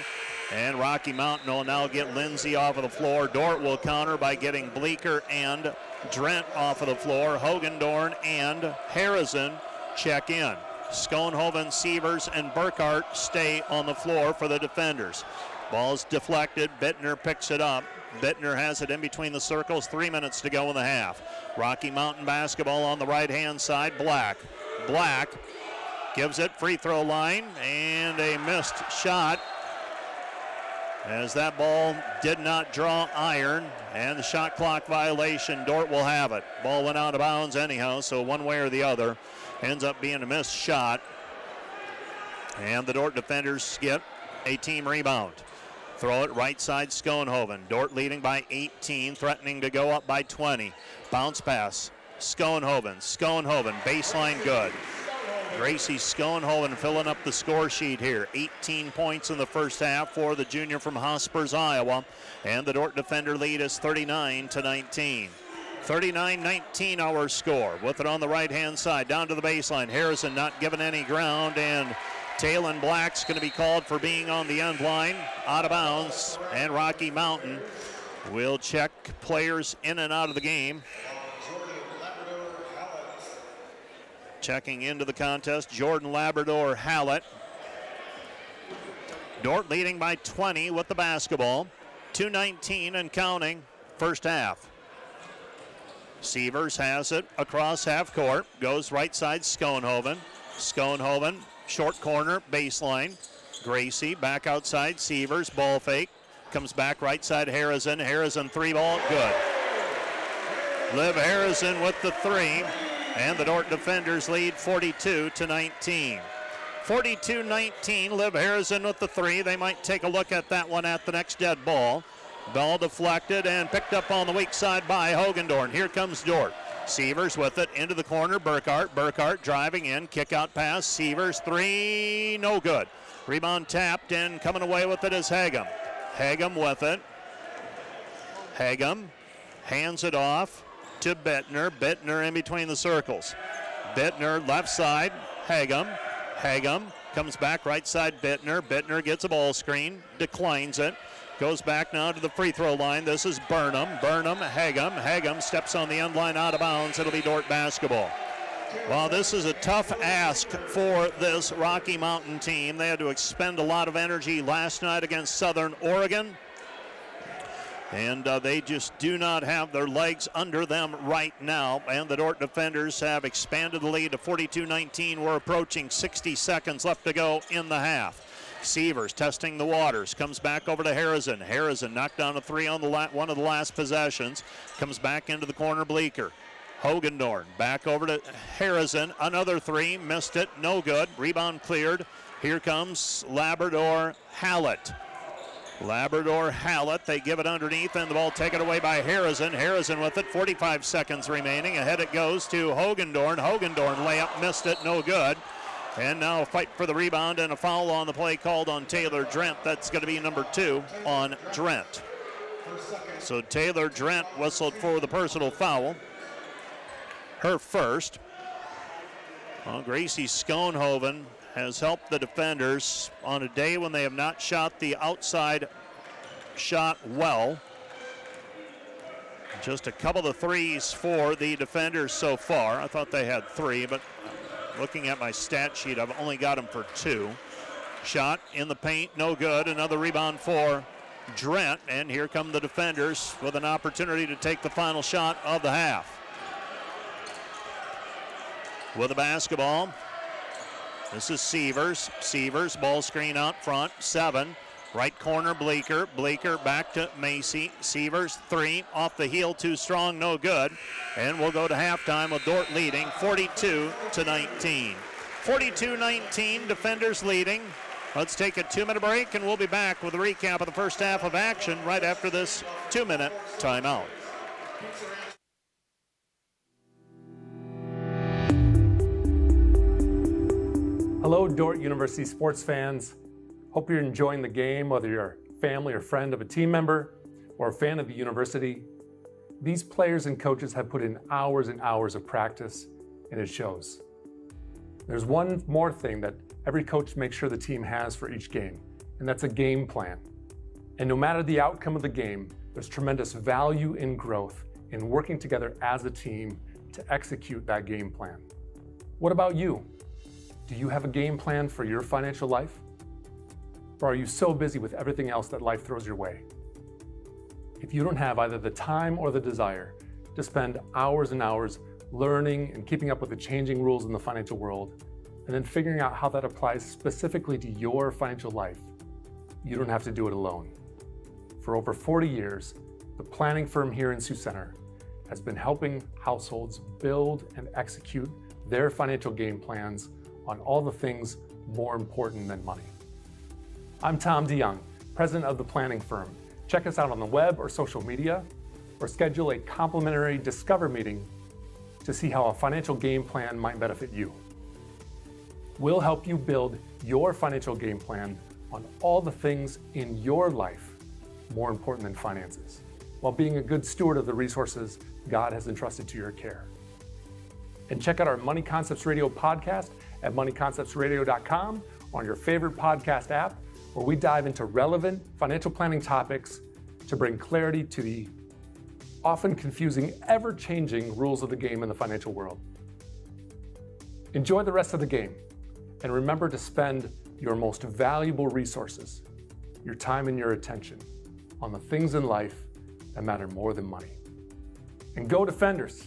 And Rocky Mountain will now get Lindsay off of the floor. Dordt will counter by getting Bleeker and Drent off of the floor. Hogendorn and Harrison check in. Schoenhoven, Sievers, and Burkhart stay on the floor for the defenders. Ball's deflected. Bittner picks it up. Bittner has it in between the circles. 3 minutes to go in the half. Rocky Mountain basketball on the right-hand side. Black gives it free throw line, and a missed shot as that ball did not draw iron, and the shot clock violation. Dordt will have it. Ball went out of bounds anyhow, so one way or the other ends up being a missed shot, and the Dordt defenders get a team rebound. Throw it right side, Schoenhoven. Dordt leading by 18, threatening to go up by 20. Bounce pass, Schoenhoven, baseline good. Gracie Schoenhoven filling up the score sheet here. 18 points in the first half for the junior from Hospers, Iowa. And the Dordt defender lead is 39-19. 39-19 our score. With it on the right-hand side, down to the baseline. Harrison not given any ground, and Taylon Black's going to be called for being on the end line, out of bounds, and Rocky Mountain will check players in and out of the game. Checking into the contest, Jordan Labrador Hallett. Dordt leading by 20 with the basketball. 2:19 and counting, first half. Sievers has it across half court, goes right side, Schoenhoven, short corner, baseline. Gracie back outside, Sievers, ball fake. Comes back right side, Harrison. Harrison 3-ball, good. Liv Harrison with the 3, and the Dordt defenders lead 42-19. 42-19, Liv Harrison with the 3. They might take a look at that one at the next dead ball. Ball deflected and picked up on the weak side by Hogendorn. Here comes Dordt. Sievers with it into the corner. Burkhart driving in. Kick out pass. Sievers 3. No good. Rebound tapped, and coming away with it is Hagem. Hagem with it. Hagem hands it off to Bittner. Bittner in between the circles. Bittner left side. Hagem comes back right side. Bittner gets a ball screen. Declines it. Goes back now to the free throw line. This is Burnham. Hagum steps on the end line out of bounds. It'll be Dordt basketball. Well, this is a tough ask for this Rocky Mountain team. They had to expend a lot of energy last night against Southern Oregon. And they just do not have their legs under them right now. And the Dordt defenders have expanded the lead to 42-19. We're approaching 60 seconds left to go in the half. Sievers testing the waters, comes back over to Harrison. Harrison knocked down a three on one of the last possessions. Comes back into the corner, Bleeker. Hogendorn back over to Harrison. Another three, missed it, no good. Rebound cleared. Here comes Labrador Hallett. They give it underneath, and the ball taken away by Harrison. Harrison with it, 45 seconds remaining. Ahead it goes to Hogendorn. Hogendorn layup, missed it, no good. And now a fight for the rebound and a foul on the play called on Taylor Drent. That's going to be number 2 on Drent. So Taylor Drent whistled for the personal foul. Her first. Well, Gracie Schoenhoven has helped the defenders on a day when they have not shot the outside shot well. Just a couple of threes for the defenders so far. I thought they had 3, but looking at my stat sheet, I've only got them for 2. Shot in the paint, no good. Another rebound for Drent, and here come the defenders with an opportunity to take the final shot of the half. With the basketball, this is Sievers. Sievers, ball screen out front, 7. Right corner, Bleeker. Bleeker back to Macy. Sievers, 3. Off the heel, too strong, no good. And we'll go to halftime with Dordt leading 42-19. 42-19, defenders leading. Let's take a 2-minute break, and we'll be back with a recap of the first half of action right after this 2-minute timeout. Hello, Dordt University sports fans. Hope you're enjoying the game, whether you're a family or friend of a team member or a fan of the university. These players and coaches have put in hours and hours of practice, and it shows. There's one more thing that every coach makes sure the team has for each game, and that's a game plan. And no matter the outcome of the game, there's tremendous value in growth in working together as a team to execute that game plan. What about you? Do you have a game plan for your financial life? Or are you so busy with everything else that life throws your way? If you don't have either the time or the desire to spend hours and hours learning and keeping up with the changing rules in the financial world, and then figuring out how that applies specifically to your financial life, you don't have to do it alone. For over 40 years, the planning firm here in Sioux Center has been helping households build and execute their financial game plans on all the things more important than money. I'm Tom DeYoung, president of the planning firm. Check us out on the web or social media, or schedule a complimentary Discover meeting to see how a financial game plan might benefit you. We'll help you build your financial game plan on all the things in your life more important than finances, while being a good steward of the resources God has entrusted to your care. And check out our Money Concepts Radio podcast at moneyconceptsradio.com or on your favorite podcast app, where we dive into relevant financial planning topics to bring clarity to the often confusing, ever-changing rules of the game in the financial world. Enjoy the rest of the game, and remember to spend your most valuable resources, your time and your attention, on the things in life that matter more than money. And go Defenders!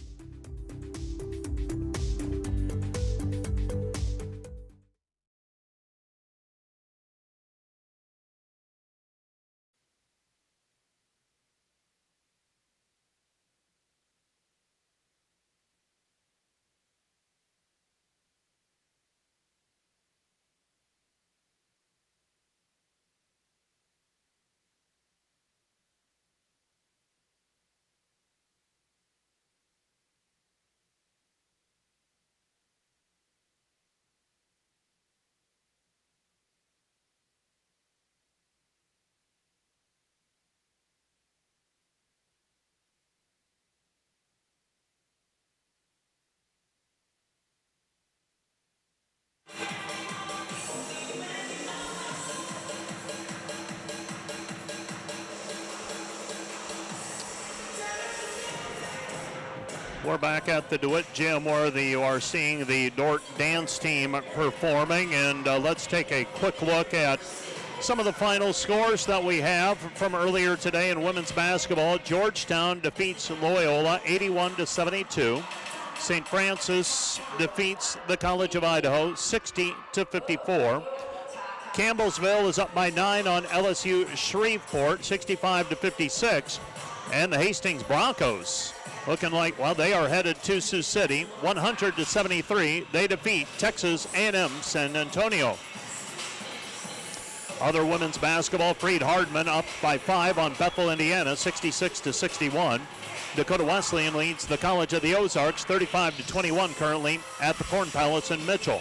We're back at the DeWitt Gym where you are seeing the Dordt dance team performing, and let's take a quick look at some of the final scores that we have from earlier today in women's basketball. Georgetown defeats Loyola 81-72. St. Francis defeats the College of Idaho 60-54. Campbellsville is up by 9 on LSU Shreveport 65-56. And the Hastings Broncos looking like, well, they are headed to Sioux City 100-73. They defeat Texas A&M San Antonio. Other women's basketball, Freed Hardman up by 5 on Bethel, Indiana 66-61. Dakota Wesleyan leads the College of the Ozarks 35-21 currently at the Corn Palace in Mitchell.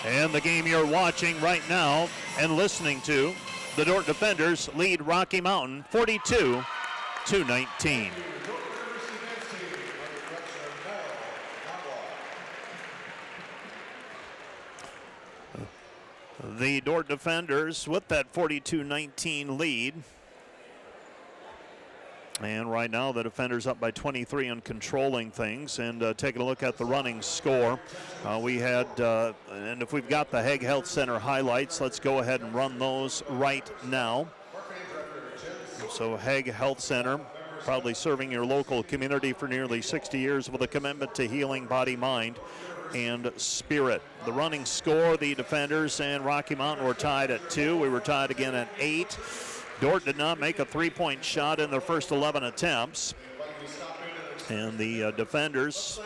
And the game you're watching right now and listening to, the Dordt Defenders lead Rocky Mountain 42-19. The Dordt Defenders with that 42-19 lead. And right now the Defenders up by 23 and controlling things. And taking a look at the running score, we had, and if we've got the Hague Health Center highlights, let's go ahead and run those right now. So Hague Health Center, proudly serving your local community for nearly 60 years with a commitment to healing body, mind, and spirit. The running score, the Defenders and Rocky Mountain were tied at 2. We were tied again at 8. Dordt did not make a three-point shot in their first 11 attempts. And the Defenders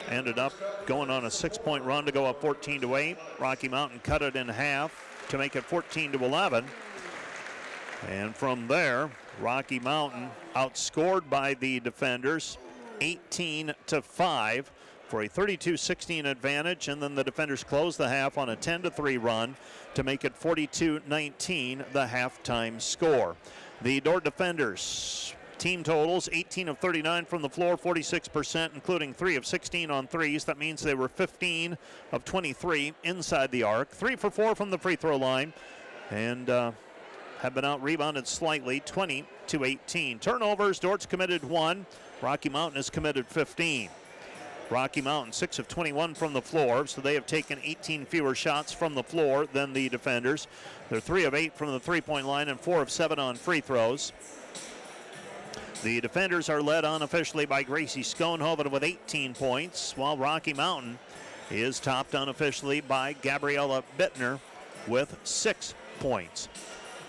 ended up going on a 6-point run to go up 14-8. Rocky Mountain cut it in half to make it 14-11. And from there, Rocky Mountain outscored by the Defenders 18-5 for a 32-16 advantage, and then the Defenders closed the half on a 10-3 run to make it 42-19, the halftime score. The Dordt Defenders team totals 18 of 39 from the floor, 46%, including 3 of 16 on threes. That means they were 15 of 23 inside the arc, 3 for 4 from the free throw line, and have been out rebounded slightly, 20-18. Turnovers, Dordt's committed 1, Rocky Mountain has committed 15. Rocky Mountain 6 of 21 from the floor, so they have taken 18 fewer shots from the floor than the Defenders. They're 3 of 8 from the three-point line and 4 of 7 on free throws. The Defenders are led unofficially by Gracie Schoenhoven with 18 points, while Rocky Mountain is topped unofficially by Gabriella Bittner with 6 points.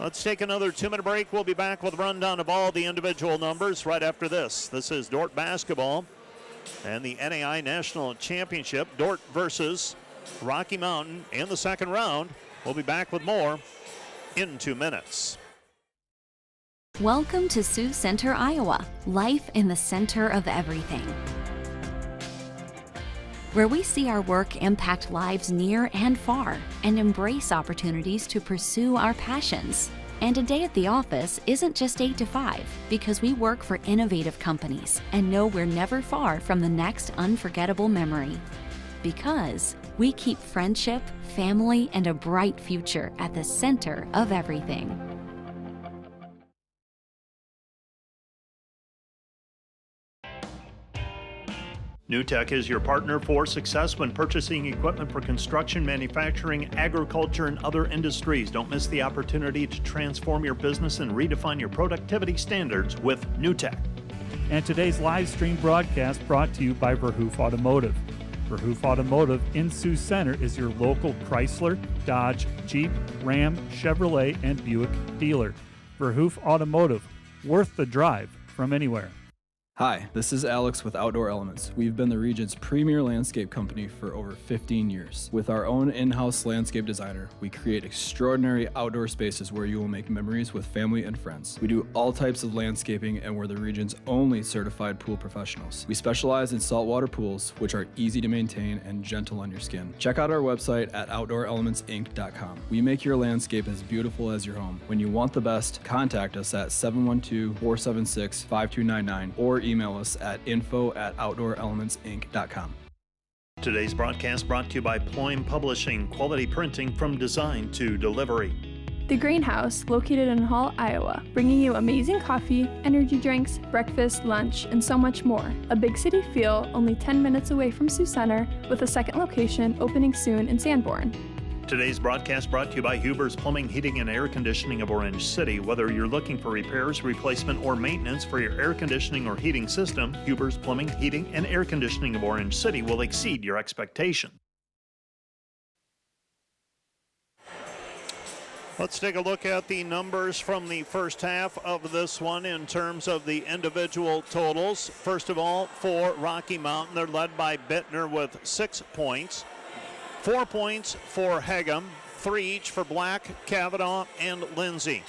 Let's take another 2-minute break. We'll be back with a rundown of all the individual numbers right after this. This is Dordt basketball and the NAIA National Championship, Dordt versus Rocky Mountain in the second round. We'll be back with more in 2 minutes. Welcome to Sioux Center, Iowa, life in the center of everything, where we see our work impact lives near and far and embrace opportunities to pursue our passions. And a day at the office isn't just 8 to 5, because we work for innovative companies and know we're never far from the next unforgettable memory. Because we keep friendship, family, and a bright future at the center of everything. NewTek is your partner for success when purchasing equipment for construction, manufacturing, agriculture, and other industries. Don't miss the opportunity to transform your business and redefine your productivity standards with NewTek. And today's live stream broadcast brought to you by Verhoof Automotive. Verhoof Automotive in Sioux Center is your local Chrysler, Dodge, Jeep, Ram, Chevrolet, and Buick dealer. Verhoof Automotive, worth the drive from anywhere. Hi, this is Alex with Outdoor Elements. We've been the region's premier landscape company for over 15 years. With our own in-house landscape designer, we create extraordinary outdoor spaces where you will make memories with family and friends. We do all types of landscaping, and we're the region's only certified pool professionals. We specialize in saltwater pools, which are easy to maintain and gentle on your skin. Check out our website at OutdoorElementsInc.com. We make your landscape as beautiful as your home. When you want the best, contact us at 712-476-5299 or email us at info@OutdoorElementsInc.com. Today's broadcast brought to you by Ployne Publishing, quality printing from design to delivery. The Greenhouse, located in Hall, Iowa, bringing you amazing coffee, energy drinks, breakfast, lunch, and so much more. A big city feel, only 10 minutes away from Sioux Center, with a second location opening soon in Sanborn. Today's broadcast brought to you by Huber's Plumbing, Heating, and Air Conditioning of Orange City. Whether you're looking for repairs, replacement, or maintenance for your air conditioning or heating system, Huber's Plumbing, Heating, and Air Conditioning of Orange City will exceed your expectation. Let's take a look at the numbers from the first half of this one in terms of the individual totals. First of all, for Rocky Mountain, they're led by Bittner with 6 points. 4 points for Hegum, 3 each for Black, Cavanaugh, and Lindsay.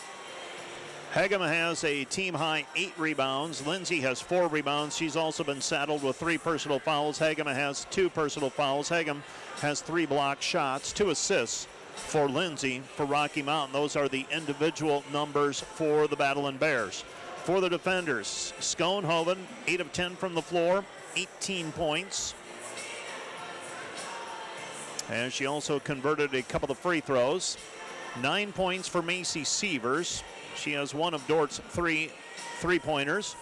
Hegum has a team-high 8 rebounds. Lindsay has 4 rebounds. She's also been saddled with 3 personal fouls. Hegum has 2 personal fouls. Hegum has 3 blocked shots, 2 assists for Lindsay for Rocky Mountain. Those are the individual numbers for the Battling Bears. For the defenders, Schoenhoven, 8 of 10 from the floor, 18 points. And she also converted a couple of free throws. 9 points for Macy Sievers. She has 1 of Dordt's 3 3-pointers.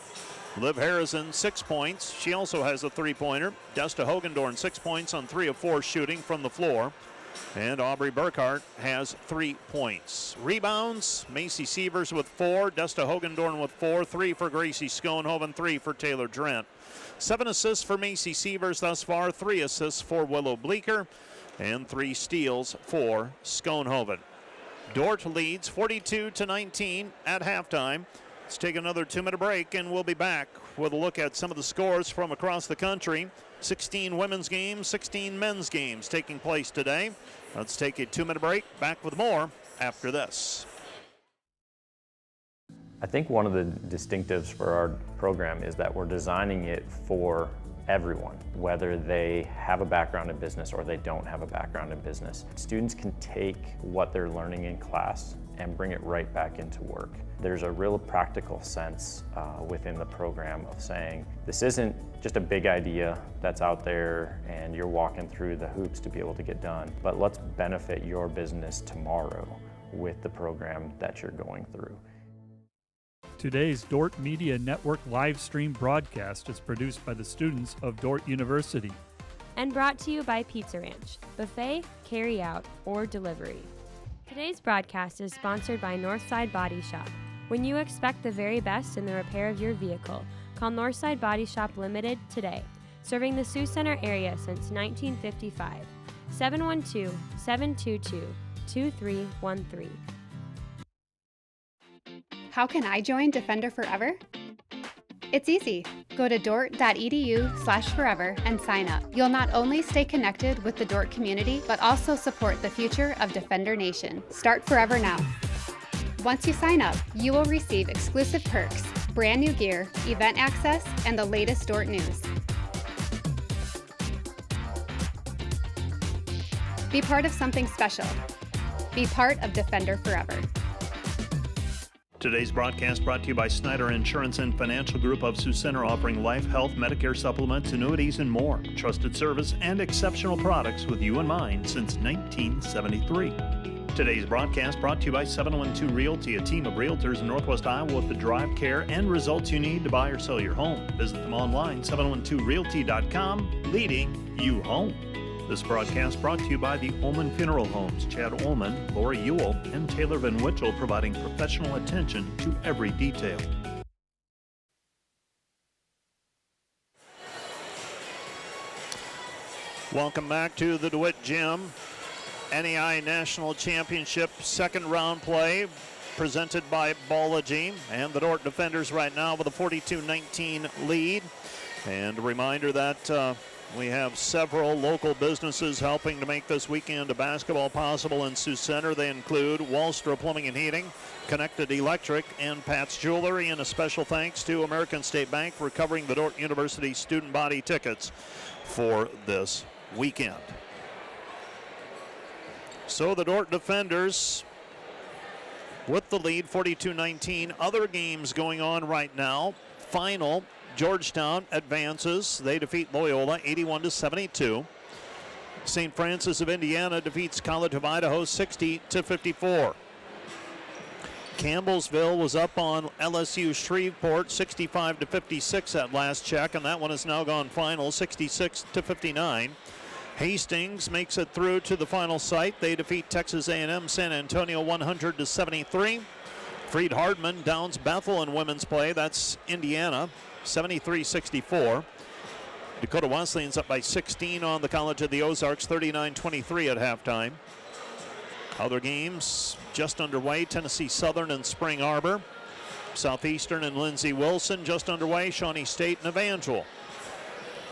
Liv Harrison, 6 points. She also has a 3-pointer. Desta Hogendorn, 6 points on 3 of 4 shooting from the floor. And Aubrey Burkhart has 3 points. Rebounds, Macy Sievers with 4, Desta Hogendorn with 4, 3 for Gracie Schoenhoven, 3 for Taylor Drent. 7 assists for Macy Sievers thus far, 3 assists for Willow Bleeker, and 3 steals for Schoenhoven. Dordt leads 42-19 at halftime. Let's take another 2-minute break, and we'll be back with a look at some of the scores from across the country. 16 women's games, 16 men's games taking place today. Let's take a 2-minute break. Back with more after this. I think one of the distinctives for our program is that we're designing it for everyone, whether they have a background in business or they don't have a background in business. Students can take what they're learning in class and bring it right back into work. There's a real practical sense within the program of saying, this isn't just a big idea that's out there and you're walking through the hoops to be able to get done, but let's benefit your business tomorrow with the program that you're going through. Today's Dordt Media Network live stream broadcast is produced by the students of Dordt University. And brought to you by Pizza Ranch, buffet, carry out, or delivery. Today's broadcast is sponsored by Northside Body Shop. When you expect the very best in the repair of your vehicle, call Northside Body Shop Limited today, serving the Sioux Center area since 1955. 712-722-2313. How can I join Defender Forever? It's easy. Go to dordt.edu/forever and sign up. You'll not only stay connected with the Dordt community, but also support the future of Defender Nation. Start Forever now. Once you sign up, you will receive exclusive perks, brand new gear, event access, and the latest Dordt news. Be part of something special. Be part of Defender Forever. Today's broadcast brought to you by Snyder Insurance and Financial Group of Sioux Center, offering life, health, Medicare supplements, annuities, and more. Trusted service and exceptional products with you in mind since 1973. Today's broadcast brought to you by 712 Realty, a team of realtors in Northwest Iowa with the drive, care, and results you need to buy or sell your home. Visit them online, 712realty.com, leading you home. This broadcast brought to you by the Ullman Funeral Homes. Chad Ullman, Lori Ewell, and Taylor Van Witchell providing professional attention to every detail. Welcome back to the DeWitt Gym. NAIA National Championship second round play presented by Bology, and the Dordt Defenders right now with a 42-19 lead. And a reminder that we have several local businesses helping to make this weekend of basketball possible in Sioux Center. They include Wallstra Plumbing and Heating, Connected Electric, and Pat's Jewelry. And a special thanks to American State Bank for covering the Dordt University student body tickets for this weekend. So the Dordt Defenders with the lead, 42-19. Other games going on right now. Final, Georgetown advances. They defeat Loyola 81-72. St. Francis of Indiana defeats College of Idaho 60-54. Campbellsville was up on LSU Shreveport 65-56 at last check, and that one has now gone final 66-59. Hastings makes it through to the final site. They defeat Texas A&M San Antonio 100-73. Freed Hardman downs Bethel in women's play. That's Indiana 73-64. Dakota Wesleyan's up by 16 on the College of the Ozarks 39-23 at halftime. Other games just underway. Tennessee Southern and Spring Arbor. Southeastern and Lindsey Wilson just underway. Shawnee State and Evangel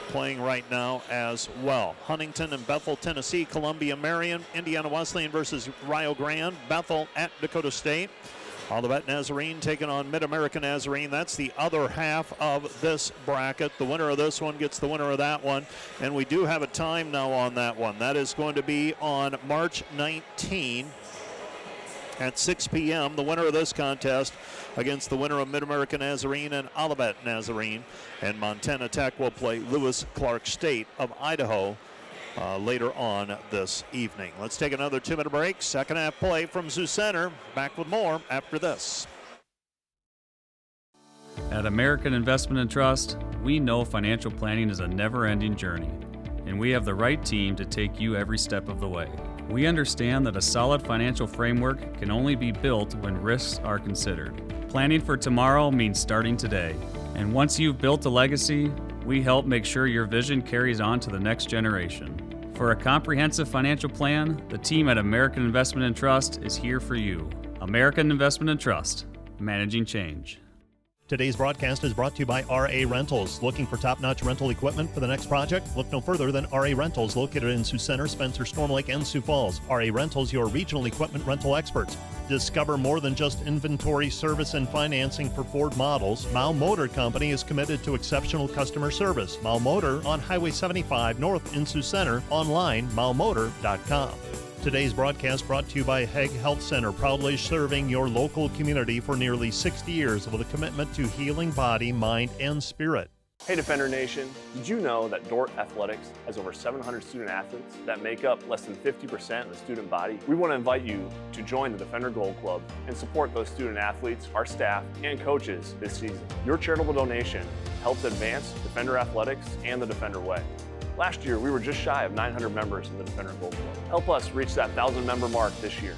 playing right now as well. Huntington and Bethel, Tennessee. Columbia Marion. Indiana Wesleyan versus Rio Grande. Bethel at Dakota State. Olivet Nazarene taking on Mid-American Nazarene. That's the other half of this bracket. The winner of this one gets the winner of that one. And we do have a time now on that one. That is going to be on March 19 at 6 p.m. The winner of this contest against the winner of Mid-American Nazarene and Olivet Nazarene. And Montana Tech will play Lewis Clark State of Idaho later on this evening. Let's take another 2-minute break. Second half play from Sioux Center. Back with more after this. At American Investment and Trust, we know financial planning is a never-ending journey, and we have the right team to take you every step of the way. We understand that a solid financial framework can only be built when risks are considered. Planning for tomorrow means starting today, and once you've built a legacy, we help make sure your vision carries on to the next generation. For a comprehensive financial plan, the team at American Investment and Trust is here for you. American Investment and Trust, managing change. Today's broadcast is brought to you by RA Rentals. Looking for top-notch rental equipment for the next project? Look no further than RA Rentals, located in Sioux Center, Spencer, Storm Lake, and Sioux Falls. RA Rentals, your regional equipment rental experts. Discover more than just inventory, service, and financing for Ford models. Mao Motor Company is committed to exceptional customer service. Mao Motor on Highway 75 North in Sioux Center. Online, maomotor.com. Today's broadcast brought to you by Hague Health Center, proudly serving your local community for nearly 60 years with a commitment to healing body, mind, and spirit. Hey Defender Nation, did you know that Dordt Athletics has over 700 student athletes that make up less than 50% of the student body? We want to invite you to join the Defender Gold Club and support those student athletes, our staff, and coaches this season. Your charitable donation helps advance Defender Athletics and the Defender Way. Last year, we were just shy of 900 members in the Defender Gold Club. Help us reach that 1,000 member mark this year.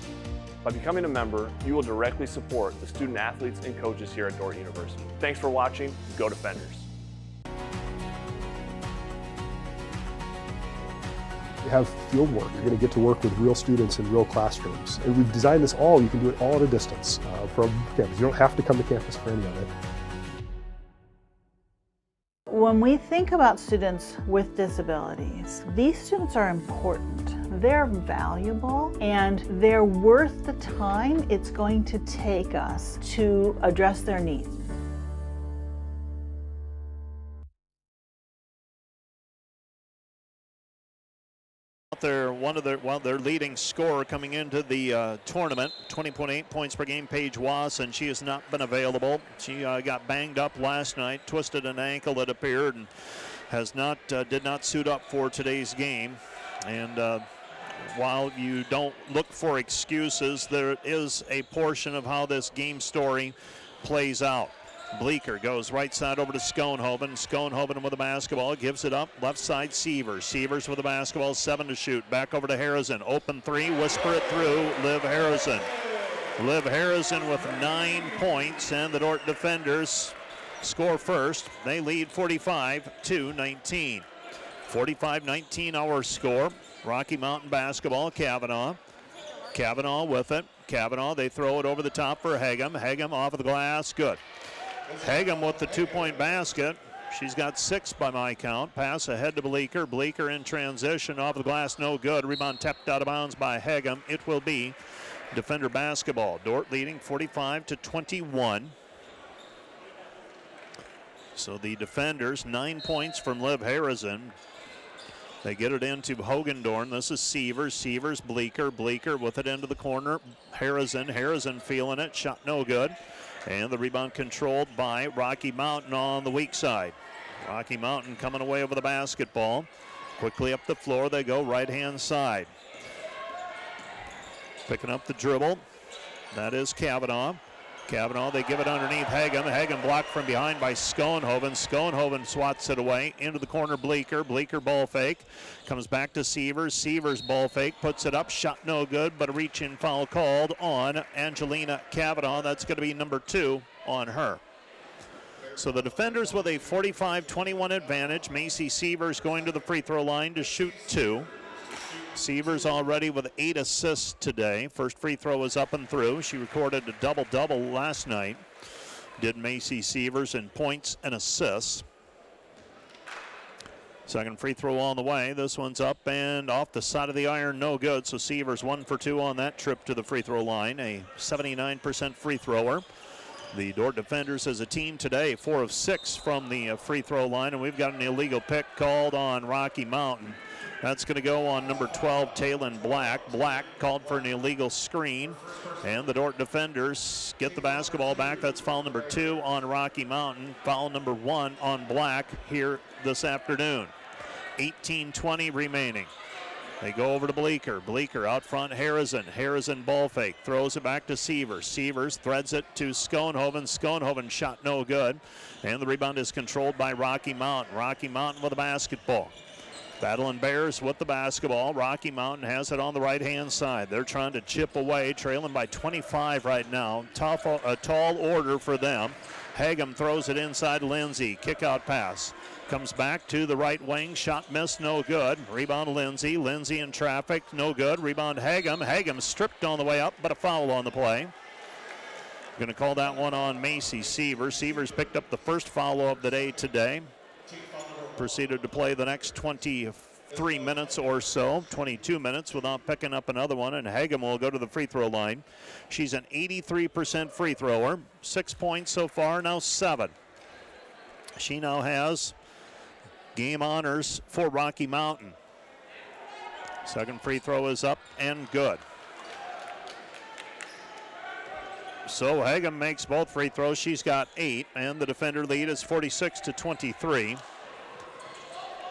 By becoming a member, you will directly support the student athletes and coaches here at Dordt University. Thanks for watching. Go Defenders. You have field work. You're going to get to work with real students in real classrooms. And we've designed this all. You can do it all at a distance from campus. You don't have to come to campus for any of it. When we think about students with disabilities, these students are important. They're valuable and they're worth the time it's going to take us to address their needs. Their leading scorer coming into the tournament, 20.8 points per game, Paige Wasson. She has not been available. She got banged up last night, twisted an ankle, it appeared, and did not suit up for today's game. And while you don't look for excuses, there is a portion of how this game story plays out. Bleeker goes right side over to Schoenhoven. Schoenhoven with the basketball, gives it up. Left side, Sievers. Sievers with the basketball, 7 to shoot. Back over to Harrison. Open 3, whisper it through. Liv Harrison. Liv Harrison with 9 points, and the Dordt defenders score first. They lead 45-19. 45-19 our score. Rocky Mountain basketball, Kavanaugh. Kavanaugh with it. Kavanaugh, they throw it over the top for Hegem. Hegem off of the glass, good. Hegem with the 2-point basket. She's got 6 by my count. Pass ahead to Bleeker. Bleeker in transition off the glass, no good. Rebound tapped out of bounds by Hegem. It will be defender basketball. Dordt leading 45-21. So the defenders, 9 points from Liv Harrison. They get it into Hogendorn. This is Sievers. Sievers, Bleeker. Bleeker with it into the corner. Harrison. Harrison feeling it. Shot no good. And the rebound controlled by Rocky Mountain on the weak side. Rocky Mountain coming away over the basketball. Quickly up the floor they go, right-hand side. Picking up the dribble. That is Kavanaugh. Kavanaugh, they give it underneath Hagem. Hagem blocked from behind by Schoenhoven. Schoenhoven swats it away into the corner. Bleeker. Bleeker ball fake. Comes back to Sievers. Sievers ball fake. Puts it up. Shot no good, but a reach-in foul called on Angelina Kavanaugh. That's going to be number 2 on her. So the defenders with a 45-21 advantage. Macy Sievers going to the free throw line to shoot 2. Sievers already with 8 assists today. First free throw was up and through. She recorded a double-double last night. Did Macy Sievers in points and assists. Second free throw on the way. This one's up and off the side of the iron, no good. So Sievers 1 for 2 on that trip to the free throw line. A 79% free thrower. The Dordt defenders as a team today, 4 of 6 from the free throw line. And we've got an illegal pick called on Rocky Mountain. That's going to go on number 12, Taylon Black. Black called for an illegal screen, and the Dordt defenders get the basketball back. That's foul number 2 on Rocky Mountain. Foul number 1 on Black here this afternoon. 18:20 remaining. They go over to Bleeker. Bleeker out front, Harrison. Harrison ball fake, throws it back to Sievers. Sievers threads it to Schoenhoven. Schoenhoven shot no good, and the rebound is controlled by Rocky Mountain. Rocky Mountain with the basketball. Battling Bears with the basketball. Rocky Mountain has it on the right-hand side. They're trying to chip away, trailing by 25 right now. A tall order for them. Hagem throws it inside Lindsay. Kick-out pass. Comes back to the right wing. Shot missed, no good. Rebound Lindsay. Lindsay in traffic, no good. Rebound Hagem. Hagem stripped on the way up, but a foul on the play. Going to call that one on Macy Sievers. Sievers picked up the first foul of the day today. Proceeded to play the next 23 minutes or so, 22 minutes without picking up another one, and Hagem will go to the free throw line. She's an 83% free thrower, 6 points so far, now 7. She now has game honors for Rocky Mountain. Second free throw is up and good. So Hagem makes both free throws. She's got 8, and the defender lead is 46-23.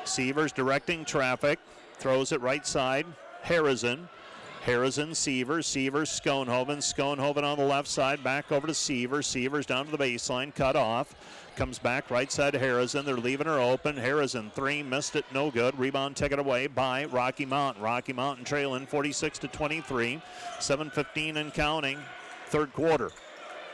Sievers directing traffic, throws it right side. Harrison, Sievers, Schoenhoven. Schoenhoven on the left side, back over to Sievers. Sievers down to the baseline, cut off. Comes back right side to Harrison. They're leaving her open. Harrison 3, missed it, no good. Rebound taken away by Rocky Mountain. Rocky Mountain trailing 46-23. 7:15 and counting, third quarter.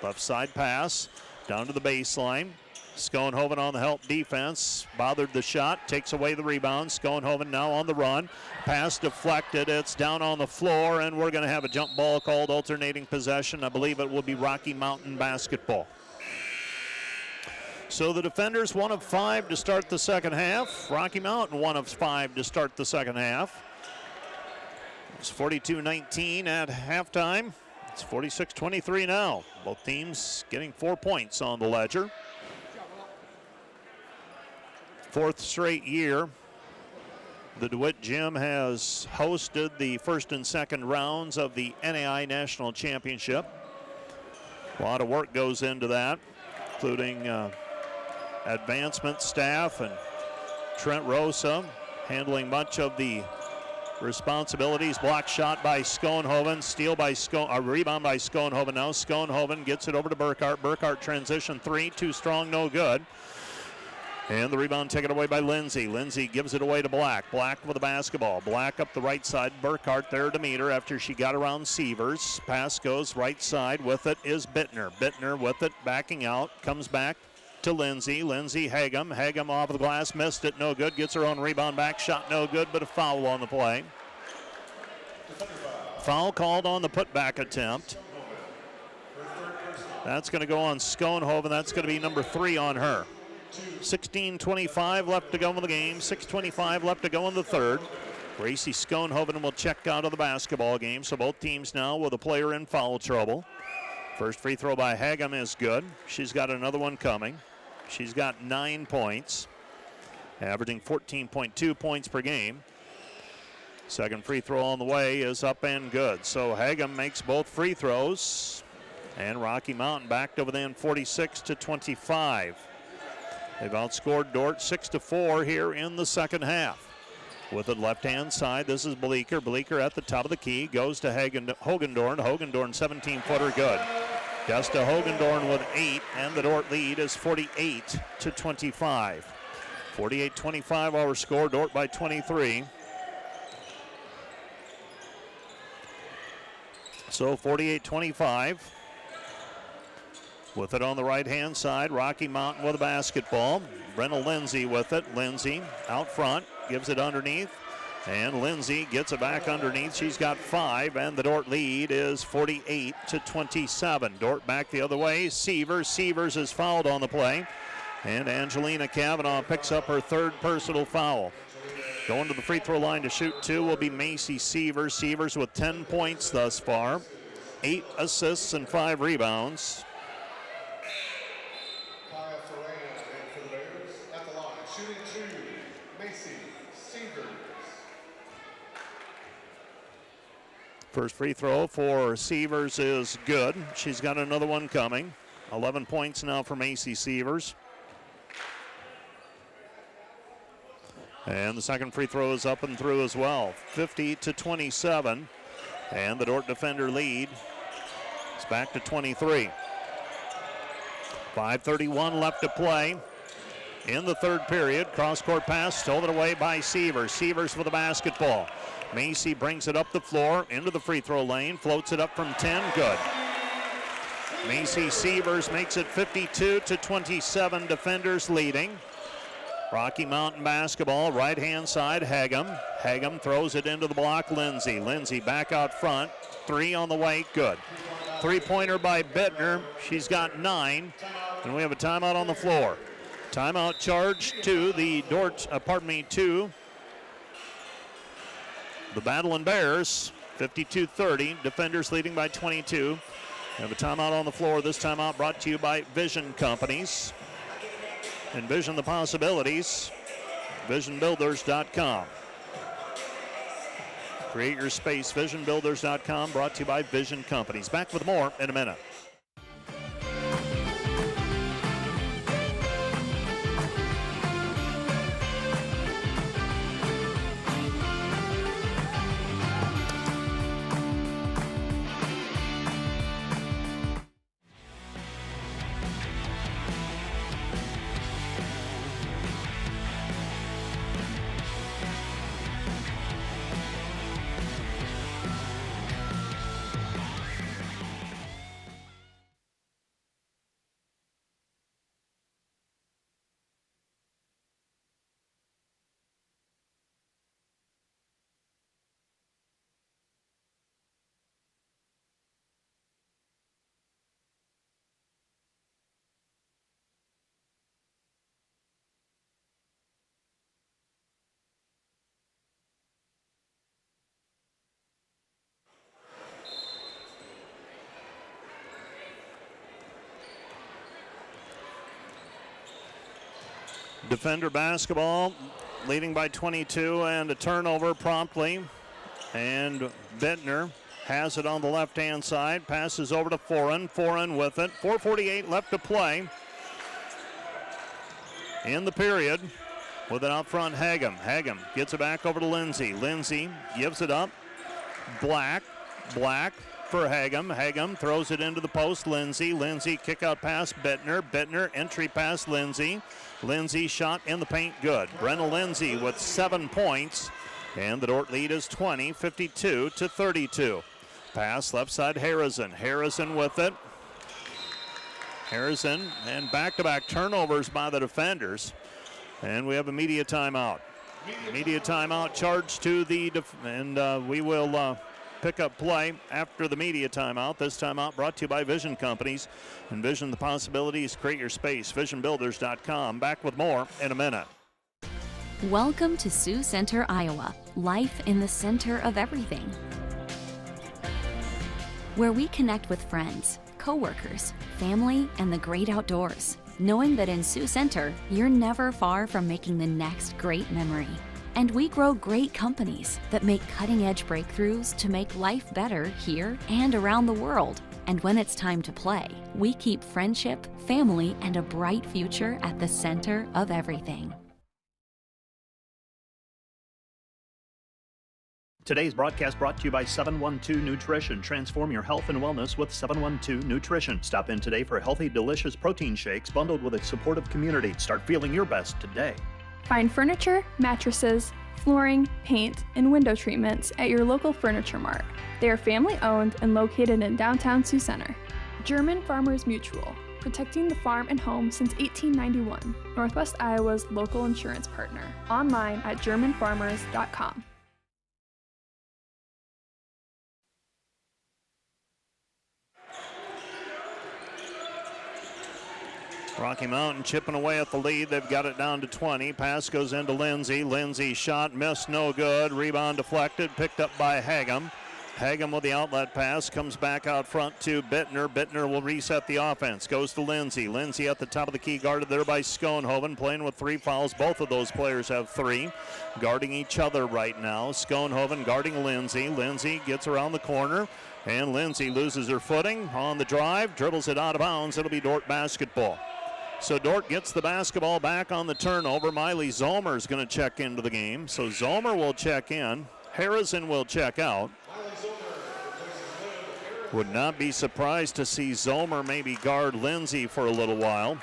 Left side pass, down to the baseline. Schoenhoven on the help defense, bothered the shot, takes away the rebound. Schoenhoven now on the run. Pass deflected, it's down on the floor, and we're going to have a jump ball called alternating possession. I believe it will be Rocky Mountain basketball. So the defenders 1 of 5 to start the second half. Rocky Mountain 1 of 5 to start the second half. It's 42-19 at halftime. It's 46-23 now. Both teams getting 4 points on the ledger. 4th straight year the DeWitt Gym has hosted the first and second rounds of the NAIA National Championship. A lot of work goes into that, including advancement staff and Trent Rosa handling much of the responsibilities. Block shot by Schoenhoven, rebound by Schoenhoven now. Schoenhoven gets it over to Burkhart. Burkhart transition 3, too strong, no good. And the rebound taken away by Lindsay. Lindsay gives it away to Black. Black with the basketball. Black up the right side. Burkhart there to meet her after she got around Sievers. Pass goes right side. With it is Bittner. Bittner with it, backing out. Comes back to Lindsay. Lindsay, Hagem. Hagem off the glass, missed it, no good. Gets her own rebound back. Shot no good, but a foul on the play. Foul called on the putback attempt. That's going to go on Schoenhoven. That's going to be number 3 on her. 16:25 left to go in the game. 6:25 left to go in the third. Gracie Schoenhoven will check out of the basketball game. So both teams now with a player in foul trouble. First free throw by Hagem is good. She's got another one coming. She's got 9 points, averaging 14.2 points per game. Second free throw on the way is up and good. So Hagem makes both free throws, and Rocky Mountain back to within 46-25. They've outscored Dordt 6-4 here in the second half. With it left-hand side, this is Bleeker. Bleeker at the top of the key, goes to Hogendorn. Hogendorn 17-footer good. Gusta Hogendorn with 8, and the Dordt lead is 48-25. 48-25 our score, Dordt by 23. So 48-25. With it on the right-hand side, Rocky Mountain with a basketball. Brenna Lindsay with it. Lindsay out front, gives it underneath. And Lindsay gets it back underneath. She's got 5, and the Dordt lead is 48-27. Dordt back the other way. Severs is fouled on the play. And Angelina Cavanaugh picks up her 3rd personal foul. Going to the free throw line to shoot 2 will be Macy Severs. Severs with 10 points thus far, 8 assists and 5 rebounds. First free throw for Severs is good. She's got another one coming. 11 points now for Macy Severs. And the second free throw is up and through as well. 50-27. And the Dordt defender lead is back to 23. 5:31 left to play in the 3rd period. Cross-court pass stolen away by Severs. Severs with the basketball. Macy brings it up the floor into the free throw lane, floats it up from 10, good. Macy Severs makes it 52-27, defenders leading. Rocky Mountain basketball, right-hand side, Hagum. Hagum throws it into the block, Lindsay. Lindsay back out front, 3 on the way, good. 3-pointer by Bittner, she's got 9, and we have a timeout on the floor. Timeout charge to the to the Battling Bears, 52-30, defenders leading by 22. We have a timeout on the floor. This timeout brought to you by Vision Companies. Envision the possibilities, visionbuilders.com. Create your space, visionbuilders.com, brought to you by Vision Companies. Back with more in a minute. Defender basketball, leading by 22, and a turnover promptly. And Bittner has it on the left-hand side, passes over to Foran. Foran with it. 4:48 left to play in the period. With it out front, Hagum. Hagum gets it back over to Lindsay. Lindsay gives it up. Black for Hagum. Hagum throws it into the post. Lindsay kick out pass Bittner. Bittner entry pass Lindsay. Lindsay shot in the paint, good. Brenna Lindsay with 7 points, and the Dordt lead is 20, 52-32. Pass left side, Harrison. Harrison with it. Harrison, and back-to-back turnovers by the defenders. And we have a media timeout. Media timeout charged to the, we will pick up play after the media timeout. This timeout brought to you by Vision Companies. Envision the possibilities, create your space. Visionbuilders.com. Back with more in a minute. Welcome to Sioux Center, Iowa. Life in the center of everything. Where we connect with friends, coworkers, family, and the great outdoors. Knowing that in Sioux Center, you're never far from making the next great memory. And we grow great companies that make cutting-edge breakthroughs to make life better here and around the world. And when it's time to play, we keep friendship, family, and a bright future at the center of everything. Today's broadcast brought to you by 712 Nutrition. Transform your health and wellness with 712 Nutrition. Stop in today for healthy, delicious protein shakes bundled with a supportive community. Start feeling your best today. Find furniture, mattresses, flooring, paint, and window treatments at your local Furniture Mart. They are family-owned and located in downtown Sioux Center. German Farmers Mutual, protecting the farm and home since 1891. Northwest Iowa's local insurance partner. Online at germanfarmers.com. Rocky Mountain chipping away at the lead. They've got it down to 20. Pass goes into Lindsay. Lindsay shot, missed, no good. Rebound deflected, picked up by Hagem. Hagem with the outlet pass, comes back out front to Bittner. Bittner will reset the offense. Goes to Lindsay. Lindsay at the top of the key, guarded there by Schoenhoven, playing with 3 fouls. Both of those players have 3, guarding each other right now. Schoenhoven guarding Lindsay. Lindsay gets around the corner, and Lindsay loses her footing on the drive, dribbles it out of bounds. It'll be Dordt basketball. So Dordt gets the basketball back on the turnover. Miley Zomer is going to check into the game. So Zomer will check in. Harrison will check out. Would not be surprised to see Zomer maybe guard Lindsay for a little while.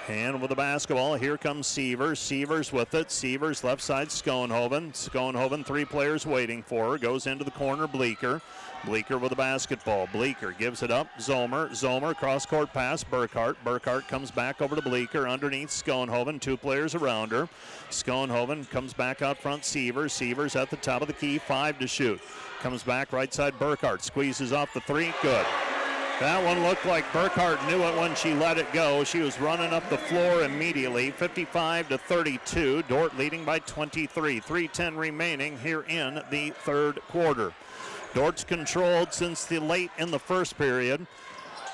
And with the basketball, here comes Sievers. Sievers with it. Sievers left side, Schoenhoven. Schoenhoven, 3 players waiting for her. Goes into the corner, Bleeker. Bleeker with the basketball. Bleeker gives it up. Zomer. Zomer, cross-court pass, Burkhart. Burkhart comes back over to Bleeker underneath Schoenhoven. 2 players around her. Schoenhoven comes back out front, Sievers. Sievers at the top of the key, 5 to shoot. Comes back right side, Burkhart. Squeezes off the 3, good. That one looked like Burkhart knew it when she let it go. She was running up the floor immediately. 55-32. Dordt leading by 23. 3:10 remaining here in the third quarter. Dordt's controlled since the late in the first period.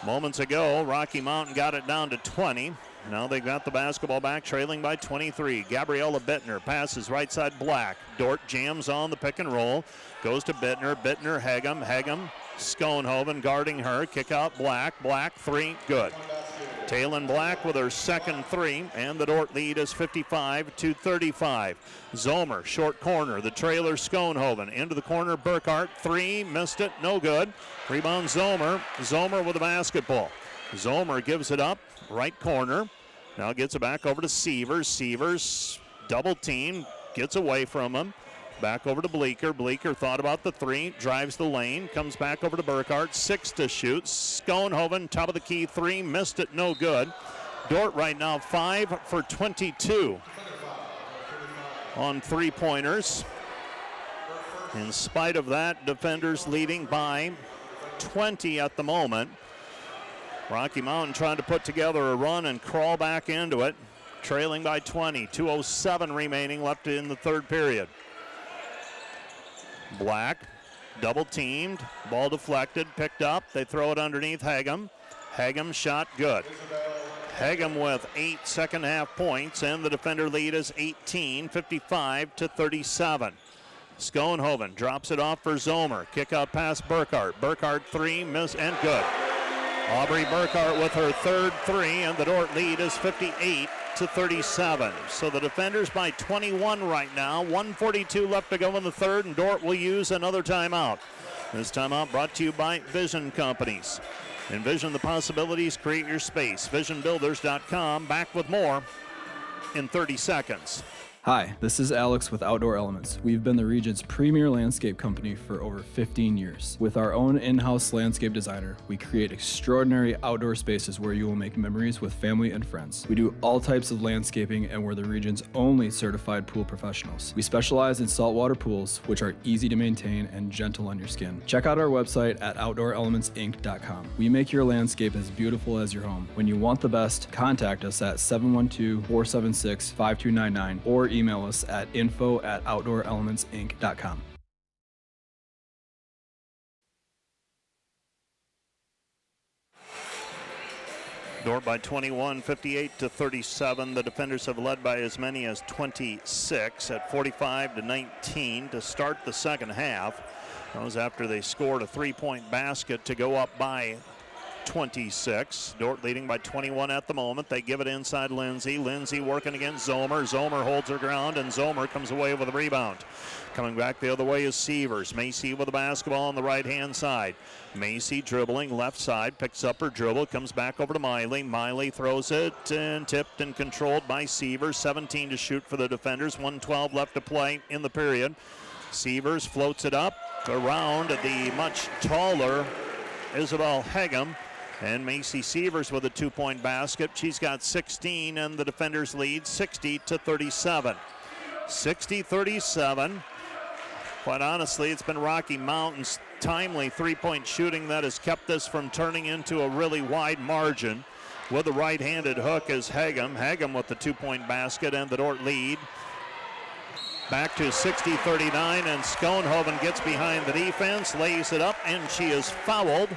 Moments ago, Rocky Mountain got it down to 20. Now they've got the basketball back, trailing by 23. Gabriella Bittner passes right side Black. Dordt jams on the pick and roll. Goes to Bittner. Bittner, Hagem. Hagem, Schoenhoven guarding her. Kick out Black. Black, 3, good. Taylor Black with her second 3, and the Dordt lead is 55-35. Zomer, short corner, the trailer Schoenhoven. Into the corner, Burkhart, 3, missed it, no good. Rebound Zomer. Zomer with the basketball. Zomer gives it up, right corner. Now gets it back over to Sievers. Sievers, double team, gets away from him. Back over to Bleeker. Bleeker thought about the 3, drives the lane, comes back over to Burkhart, 6 to shoot. Schoenhoven, top of the key, 3, missed it, no good. Dordt right now 5 for 22 on 3-pointers. In spite of that, defenders leading by 20 at the moment. Rocky Mountain trying to put together a run and crawl back into it, trailing by 20. 2:07 remaining left in the third period. Black, double teamed, ball deflected, picked up. They throw it underneath Hagem. Hagem shot good. Hagem with 8 second half points, and the defender lead is 18, 55-37. Schoenhoven drops it off for Zomer. Kick out pass Burkhart. Burkhart 3, miss and good. Aubrey Burkhart with her third 3, and the Dordt lead is 58-37. So the defenders by 21 right now. 1:42 left to go in the third, and Dordt will use another timeout. This timeout brought to you by Vision Companies. Envision the possibilities, create your space. VisionBuilders.com. Back with more in 30 seconds. Hi, this is Alex with Outdoor Elements. We've been the region's premier landscape company for over 15 years. With our own in-house landscape designer, we create extraordinary outdoor spaces where you will make memories with family and friends. We do all types of landscaping, and we're the region's only certified pool professionals. We specialize in saltwater pools, which are easy to maintain and gentle on your skin. Check out our website at OutdoorElementsInc.com. We make your landscape as beautiful as your home. When you want the best, contact us at 712-476-5299 or email us at info@OutdoorElementsInc.com. Dordt by 21, 58-37. The defenders have led by as many as 26 at 45-19 to start the second half. That was after they scored a 3-point basket to go up by 26. Dordt leading by 21 at the moment. They give it inside Lindsay. Lindsay working against Zomer. Zomer holds her ground, and Zomer comes away with a rebound. Coming back the other way is Sievers. Macy with the basketball on the right-hand side. Macy dribbling left side, picks up her dribble, comes back over to Miley. Miley throws it and tipped and controlled by Sievers. 17 to shoot for the defenders. 1:12 left to play in the period. Sievers floats it up around the much taller Isabel Hegem. And Macy Sievers with a 2-point basket. She's got 16, and the defenders lead 60-37. 60-37. Quite honestly, it's been Rocky Mountain's timely three-point shooting that has kept this from turning into a really wide margin. With the right-handed hook is Hegem. Hegem with the 2-point basket and the Dordt lead. Back to 60-39, and Schoenhoven gets behind the defense, lays it up, and she is fouled.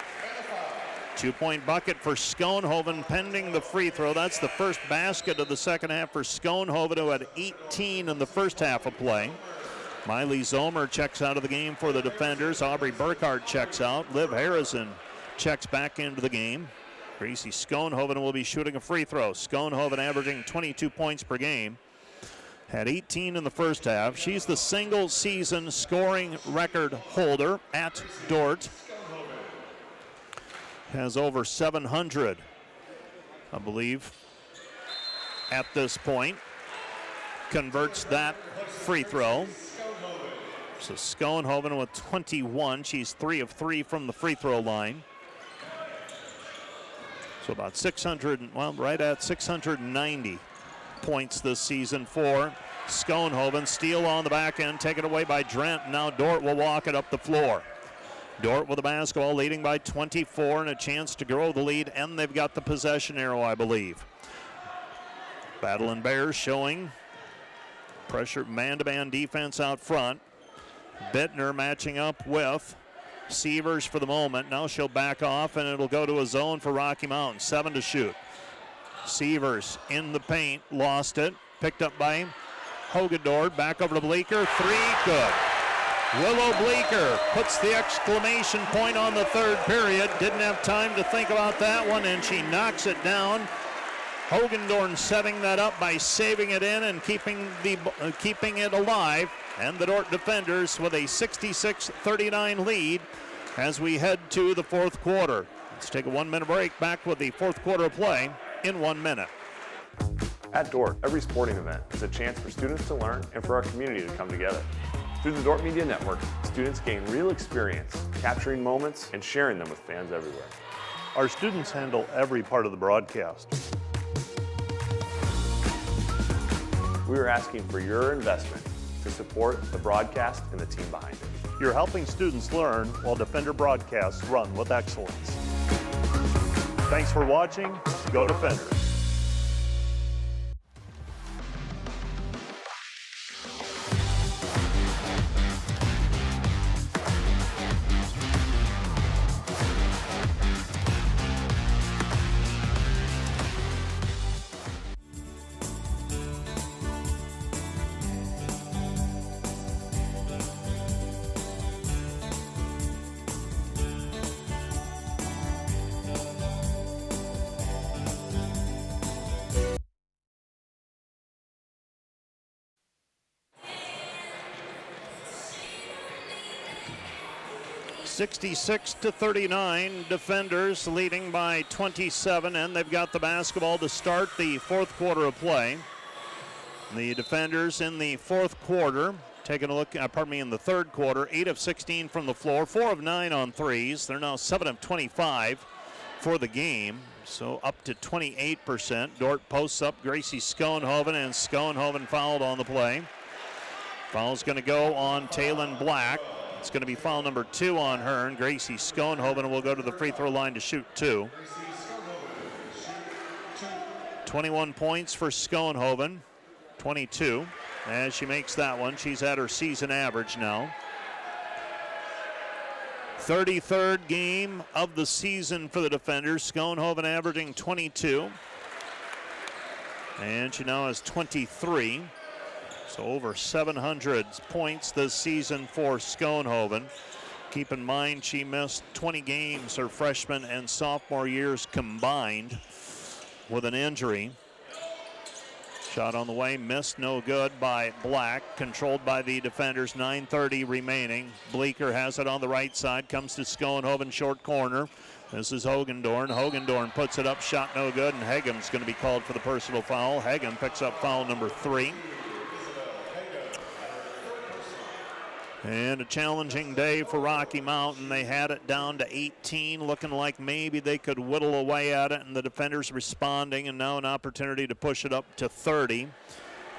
2-point bucket for Schoenhoven pending the free throw. That's the first basket of the second half for Schoenhoven, who had 18 in the first half of play. Miley Zomer checks out of the game for the defenders. Aubrey Burkhardt checks out. Liv Harrison checks back into the game. Gracie Schoenhoven will be shooting a free throw. Schoenhoven averaging 22 points per game. Had 18 in the first half. She's the single season scoring record holder at Dordt. Has over 700, I believe, at this point. Converts that free throw. So Schoenhoven with 21. She's 3 of 3 from the free throw line. So about 600, well, right at 690 points this season for Schoenhoven. Steal on the back end, taken away by Drent. Now Dordt will walk it up the floor. Dordt with the basketball, leading by 24 and a chance to grow the lead, and they've got the possession arrow, I believe. Battling Bears showing pressure, man-to-man defense out front. Bittner matching up with Sievers for the moment. Now she'll back off, and it'll go to a zone for Rocky Mountain. 7 to shoot. Sievers in the paint, lost it. Picked up by Hogadord, back over to Bleeker. 3, good. Willow Bleeker puts the exclamation point on the third period. Didn't have time to think about that one, and she knocks it down. Hogendorn setting that up by saving it in and keeping it alive. And the Dordt defenders with a 66-39 lead as we head to the fourth quarter. Let's take a 1-minute break. Back with the fourth quarter of play in 1 minute. At Dordt, every sporting event is a chance for students to learn and for our community to come together. Through the Dordt Media Network, students gain real experience, capturing moments and sharing them with fans everywhere. Our students handle every part of the broadcast. We are asking for your investment to support the broadcast and the team behind it. You're helping students learn while Defender broadcasts run with excellence. Thanks for watching. Go Defenders. (66-39), defenders leading by 27, and they've got the basketball to start the fourth quarter of play. The defenders in the fourth quarter, taking a look, in the third quarter, 8 of 16 from the floor, 4 of 9 on threes. They're now 7 of 25 for the game, so up to 28%. Dordt posts up Gracie Schoenhoven, and Schoenhoven fouled on the play. Foul's going to go on Taylon Black. It's going to be foul number 2 on her, and Gracie Schoenhoven will go to the free throw line to shoot 2. 21 points for Schoenhoven, 22. As she makes that one, she's at her season average now. 33rd game of the season for the defenders. Schoenhoven averaging 22. And she now has 23. So over 700 points this season for Schoenhoven. Keep in mind she missed 20 games her freshman and sophomore years combined with an injury. Shot on the way, missed, no good by Black, controlled by the defenders, 9:30 remaining. Bleeker has it on the right side, comes to Schoenhoven, short corner. This is Hogendorn. Hogendorn puts it up, shot no good, and Hagem's going to be called for the personal foul. Hagem picks up foul number 3. And a challenging day for Rocky Mountain. They had it down to 18, looking like maybe they could whittle away at it, and the defenders responding, and now an opportunity to push it up to 30.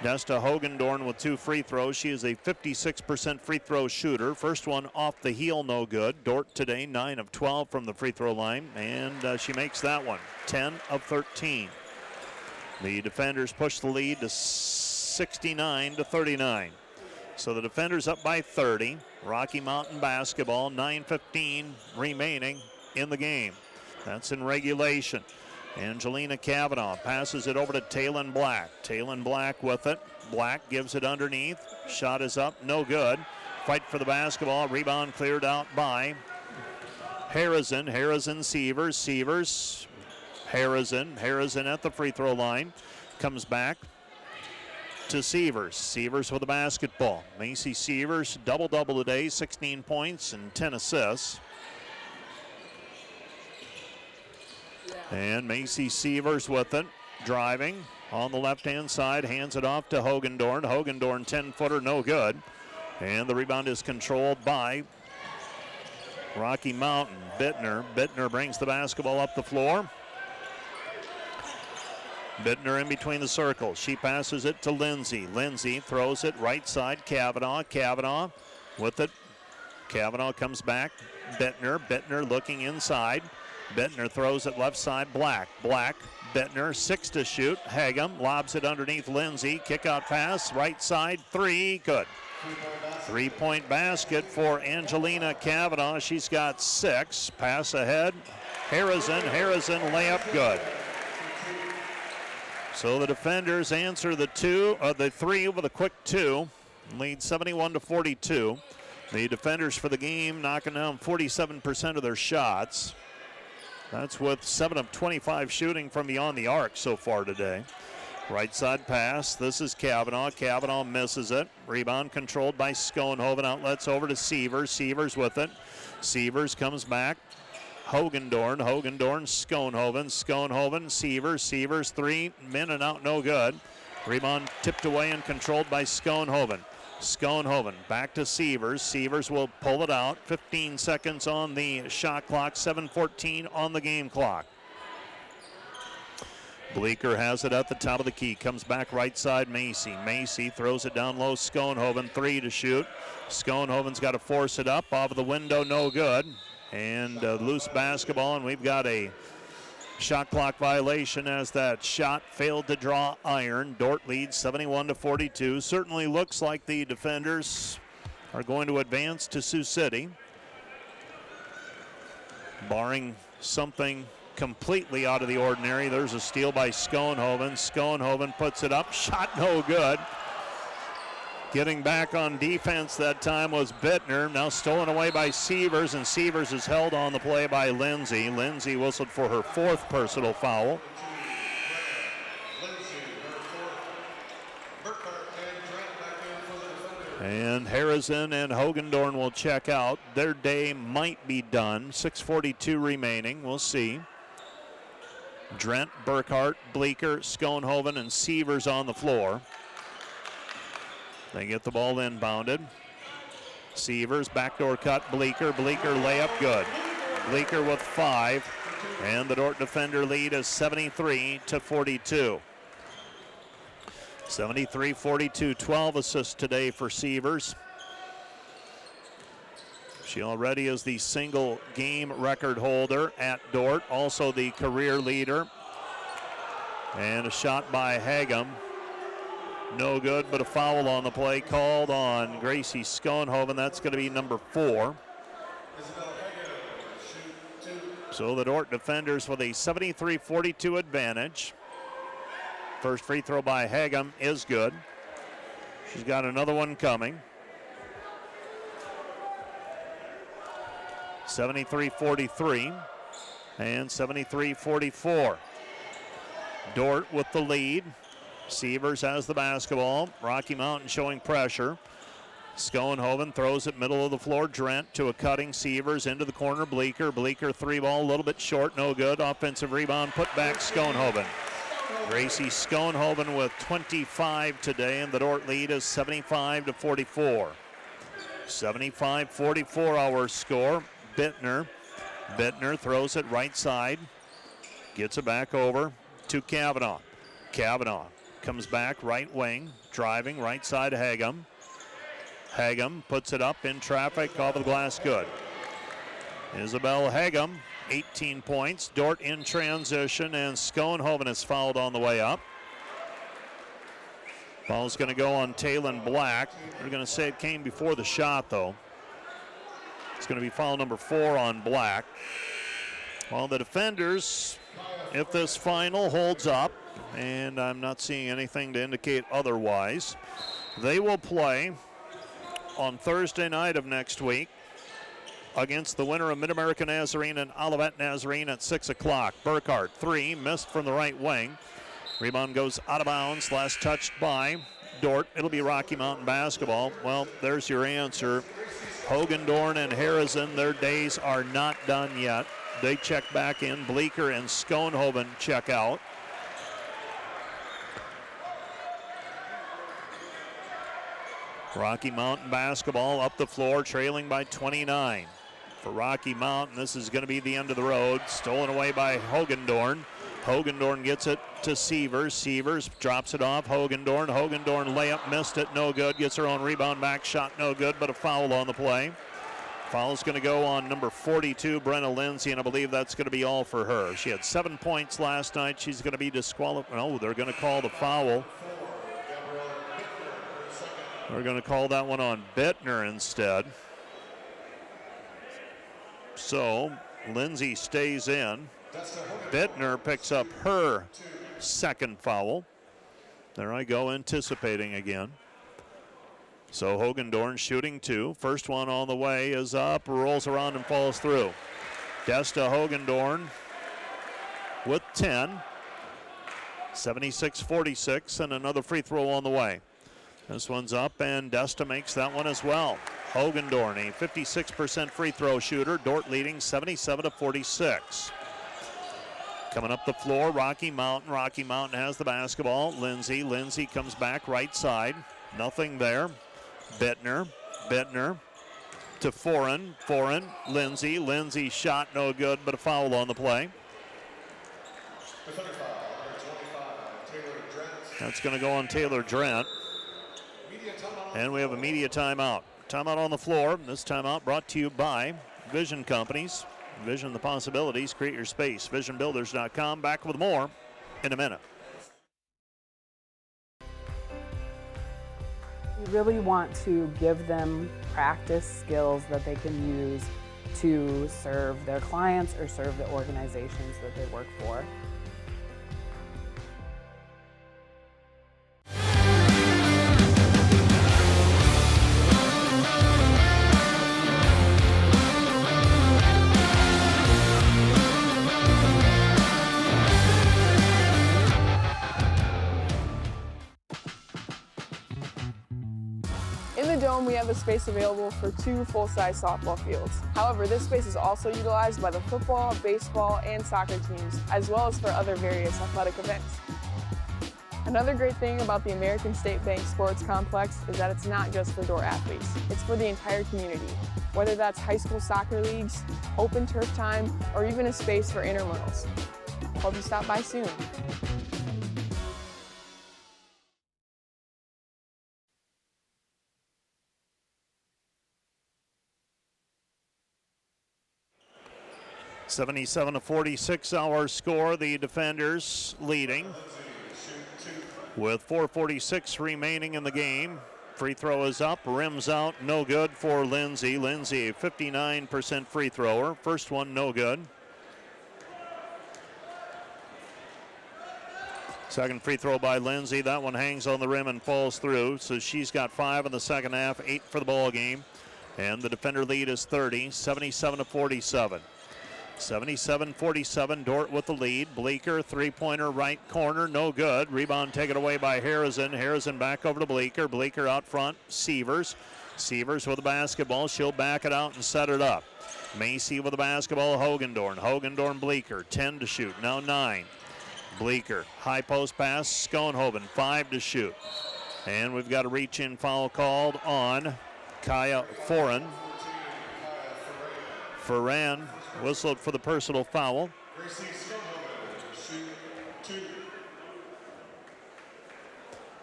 Nesta Hogendorn with 2 free throws. She is a 56% free throw shooter. First one off the heel, no good. Dordt today, 9 of 12 from the free throw line, and she makes that one, 10 of 13. The defenders push the lead to 69 to 39. So the defenders up by 30. Rocky Mountain basketball, 9:15 remaining in the game. That's in regulation. Angelina Kavanaugh passes it over to Taylon Black. Taylon Black with it. Black gives it underneath. Shot is up, no good. Fight for the basketball. Rebound cleared out by Harrison. Severs. Harrison at the free throw line. Comes back to Severs. Severs with the basketball. Macy Severs, double-double today, 16 points and 10 assists. And Macy Severs with it, driving on the left-hand side, hands it off to Hogendorn. Hogendorn, 10-footer, no good. And the rebound is controlled by Rocky Mountain. Bittner brings the basketball up the floor. Bittner in between the circles. She passes it to Lindsay. Lindsay throws it right side. Kavanaugh with it. Kavanaugh comes back. Bittner looking inside. Bittner throws it left side. Black. Bittner, 6 to shoot. Hagem lobs it underneath Lindsay. Kick out pass. Right side. 3. Good. 3-point basket for Angelina Kavanaugh. She's got 6. Pass ahead. Harrison layup good. So the defenders answer the 3 with a quick 2, lead 71 to 42. The defenders for the game knocking down 47% of their shots. That's with 7 of 25 shooting from beyond the arc so far today. Right side pass. This is Kavanaugh. Kavanaugh misses it. Rebound controlled by Schoenhoven. Outlets over to Severs. Severs with it. Severs comes back. Hogendorn, Schoenhoven, Severs, 3, in and out, no good. Rebound tipped away and controlled by Schoenhoven. Schoenhoven back to Severs. Severs will pull it out. 15 seconds on the shot clock, 7:14 on the game clock. Bleeker has it at the top of the key. Comes back right side, Macy. Macy throws it down low, Schoenhoven, 3 to shoot. Schoenhoven's got to force it up. Off of the window, no good. And loose basketball, and we've got a shot clock violation as that shot failed to draw iron. Dordt leads 71 to 42. Certainly looks like the defenders are going to advance to Sioux City, barring something completely out of the ordinary. There's a steal by Schoenhoven. Schoenhoven puts it up, shot no good. Getting back on defense that time was Bittner. Now stolen away by Severs, and Severs is held on the play by Lindsay. Lindsay whistled for her 4th personal foul. And Harrison and Hogendorn will check out. Their day might be done. 6:42 remaining. We'll see. Drent, Burkhart, Bleeker, Schoenhoven, and Severs on the floor. They get the ball inbounded. Severs, backdoor cut, Bleeker layup good. Bleeker with 5, and the Dordt defender lead is 73 to 42. 73-42, 12 assists today for Severs. She already is the single game record holder at Dordt, also the career leader. And a shot by Hagem. No good, but a foul on the play called on Gracie Schoenhoven. That's going to be number 4. So the Dordt defenders with a 73-42 advantage. First free throw by Hagem is good. She's got another one coming. 73-43 and 73-44. Dordt with the lead. Sievers has the basketball. Rocky Mountain showing pressure. Schoenhoven throws it middle of the floor. Drent to a cutting Sievers into the corner. Bleeker. Bleeker three ball a little bit short. No good. Offensive rebound put back Schoenhoven. Gracie Schoenhoven with 25 today, and the Dordt lead is 75-44. 75-44 our score. Bittner. Bittner throws it right side. Gets it back over to Kavanaugh. Kavanaugh comes back right wing. Driving right side to Hagum. Hagum puts it up in traffic, off of the glass, good. Isabel Hagum, 18 points. Dordt in transition, and Schoenhoven is fouled on the way up. Foul's going to go on Talon Black. They're going to say it came before the shot, though. It's going to be foul number 4 on Black. Well, the defenders, if this final holds up, and I'm not seeing anything to indicate otherwise, they will play on Thursday night of next week against the winner of Mid-America Nazarene and Olivet Nazarene at 6 o'clock. Burkhart, 3, missed from the right wing. Rebound goes out of bounds, last touched by Dordt. It'll be Rocky Mountain basketball. Well, there's your answer. Hogendorn and Harrison, their days are not done yet. They check back in. Bleeker and Schoenhoven check out. Rocky Mountain basketball up the floor, trailing by 29. For Rocky Mountain, this is going to be the end of the road. Stolen away by Hogendorn. Hogendorn gets it to Sievers. Sievers drops it off. Hogendorn. Hogendorn layup, missed it, no good. Gets her own rebound back, shot no good, but a foul on the play. Foul's going to go on number 42, Brenna Lindsay, and I believe that's going to be all for her. She had 7 points last night. She's going to be disqualified. No, they're going to call the foul. We're going to call that one on Bittner instead. So Lindsay stays in. Bittner picks up her second foul. There I go, anticipating again. So Hogendorn shooting 2. First one on the way is up, rolls around and falls through. Desta Hogendorn with 10. 76-46, and another free throw on the way. This one's up, and Desta makes that one as well. Hogendorn, a 56% free throw shooter. Dordt leading 77-46. Coming up the floor, Rocky Mountain. Rocky Mountain has the basketball. Lindsay. Lindsay comes back right side. Nothing there. Bittner. Bittner to Foreign. Foreign. Lindsay. Lindsay shot no good, but a foul on the play. That's going to go on Taylor Drent. And we have a media timeout. Timeout on the floor. This timeout brought to you by Vision Companies. Vision the possibilities. Create your space. VisionBuilders.com. Back with more in a minute. We really want to give them practice skills that they can use to serve their clients or serve the organizations that they work for. In the Dome, we have a space available for 2 full-size softball fields. However, this space is also utilized by the football, baseball, and soccer teams, as well as for other various athletic events. Another great thing about the American State Bank Sports Complex is that it's not just for Dordt athletes, it's for the entire community. Whether that's high school soccer leagues, open turf time, or even a space for intramurals. Hope you stop by soon. (77-46) our score. The defenders leading with 4:46 remaining in the game. Free throw is up, rims out, no good for Lindsay. Lindsay, a 59% free thrower. First one, no good. Second free throw by Lindsay. That one hangs on the rim and falls through. So she's got 5 in the second half, 8 for the ball game. And the defender lead is 30, 77-47. 77-47, Dordt with the lead. Bleeker, three-pointer right corner, no good. Rebound taken away by Harrison. Harrison back over to Bleeker. Bleeker out front, Sievers. Sievers with the basketball. She'll back it out and set it up. Macy with the basketball, Hogendorn. Hogendorn, Bleeker, 10 to shoot, now 9. Bleeker, high post pass, Schoenhoven, 5 to shoot. And we've got a reach-in foul called on Kaya Foran. Ferran whistled for the personal foul.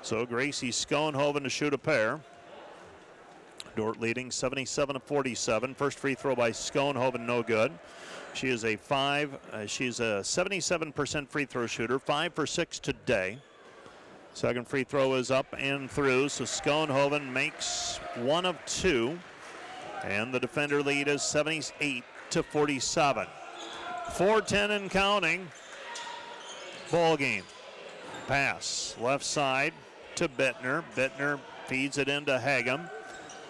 So Gracie Schoenhoven to shoot a pair. Dordt leading 77-47. First free throw by Schoenhoven, no good. She is a 77% free throw shooter, 5 for 6 today. Second free throw is up and through, so Schoenhoven makes 1 of 2. And the defender lead is 78-47. 4:10 and counting. Ball game. Pass left side to Bittner. Bittner feeds it into Hagem.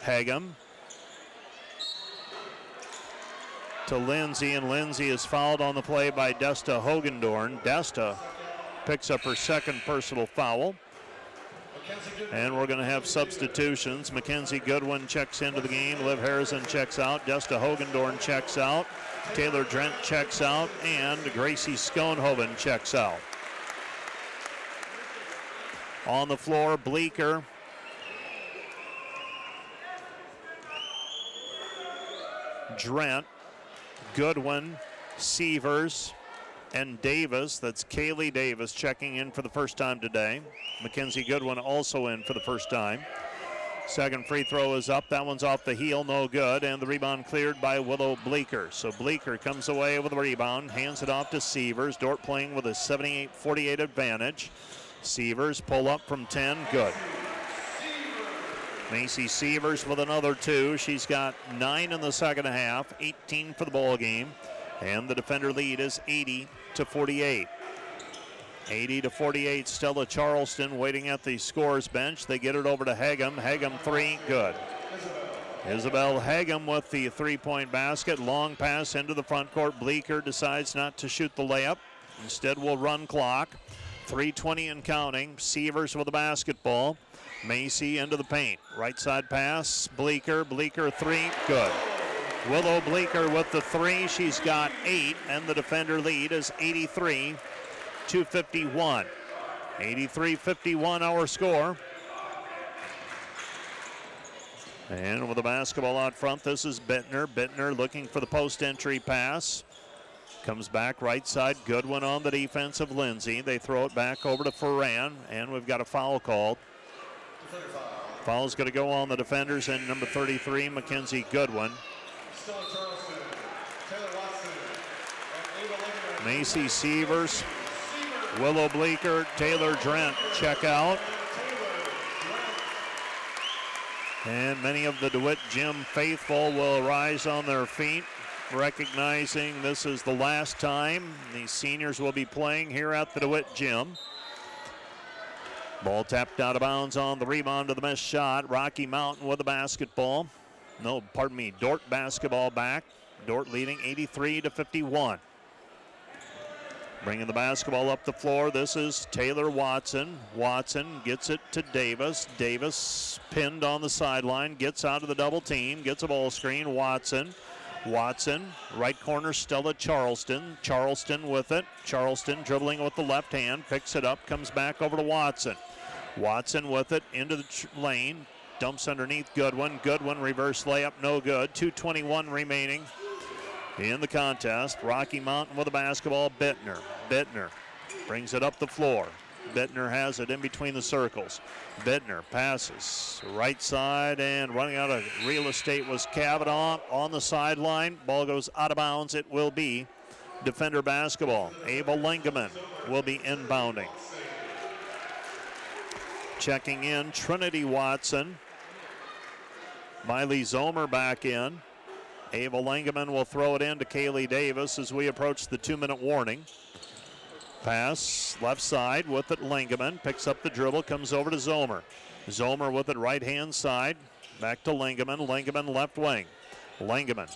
Hagem to Lindsay, and Lindsay is fouled on the play by Desta Hogendorn. Desta picks up her second personal foul. And we're going to have substitutions. Mackenzie Goodwin checks into the game. Liv Harrison checks out. Desta Hogendorn checks out. Taylor Drent checks out. And Gracie Schoenhoven checks out. On the floor, Bleeker. Drent, Goodwin, Sievers, and Davis. That's Kaylee Davis checking in for the first time today. Mackenzie Goodwin also in for the first time. Second free throw is up. That one's off the heel, no good. And the rebound cleared by Willow Bleeker. So Bleeker comes away with the rebound, hands it off to Sievers. Dordt playing with a 78-48 advantage. Sievers pull up from 10, good. Macy Sievers with another 2. She's got 9 in the second half, 18 for the ball game. And the defender lead is 80-48. 80-48, Stella Charleston waiting at the scorer's bench. They get it over to Hagem. Hagem 3, good. Isabel Hagem with the three-point basket. Long pass into the front court. Bleeker decides not to shoot the layup. Instead will run clock. 3:20 and counting. Sievers with the basketball. Macy into the paint. Right side pass. Bleeker. Bleeker 3, good. Willow Bleeker with the 3. She's got 8, and the defender lead is 83-51. 83-51 our score. And with the basketball out front, this is Bittner. Bittner looking for the post entry pass. Comes back right side. Goodwin on the defense of Lindsay. They throw it back over to Ferran, and we've got a foul called. Foul's going to go on the defenders and number 33, Mackenzie Goodwin. Macy Sievers, Willow Bleeker, Taylor Drent check out. And many of the DeWitt Gym faithful will rise on their feet, recognizing this is the last time these seniors will be playing here at the DeWitt Gym. Ball tapped out of bounds on the rebound of the missed shot. Rocky Mountain with the basketball. Dordt basketball back. Dordt leading 83-51. Bringing the basketball up the floor, this is Taylor Watson. Watson gets it to Davis. Davis pinned on the sideline, gets out of the double team, gets a ball screen. Watson, right corner, Stella Charleston. Charleston with it. Charleston dribbling with the left hand, picks it up, comes back over to Watson. Watson with it into the lane, dumps underneath Goodwin. Goodwin reverse layup, no good. 2:21 remaining in the contest. Rocky Mountain with the basketball. Bittner brings it up the floor. Bittner has it in between the circles. Bittner passes right side, and running out of real estate was Kavanaugh on the sideline. Ball goes out of bounds. It will be defender basketball. Ava Lingeman will be inbounding. Checking in, Trinity Watson. Miley Zomer back in. Ava Lingeman will throw it in to Kaylee Davis as we approach the 2-minute warning. Pass left side with it. Lingeman picks up the dribble, comes over to Zomer. Zomer with it right hand side. Back to Lingaman. Lingaman left wing. Lingaman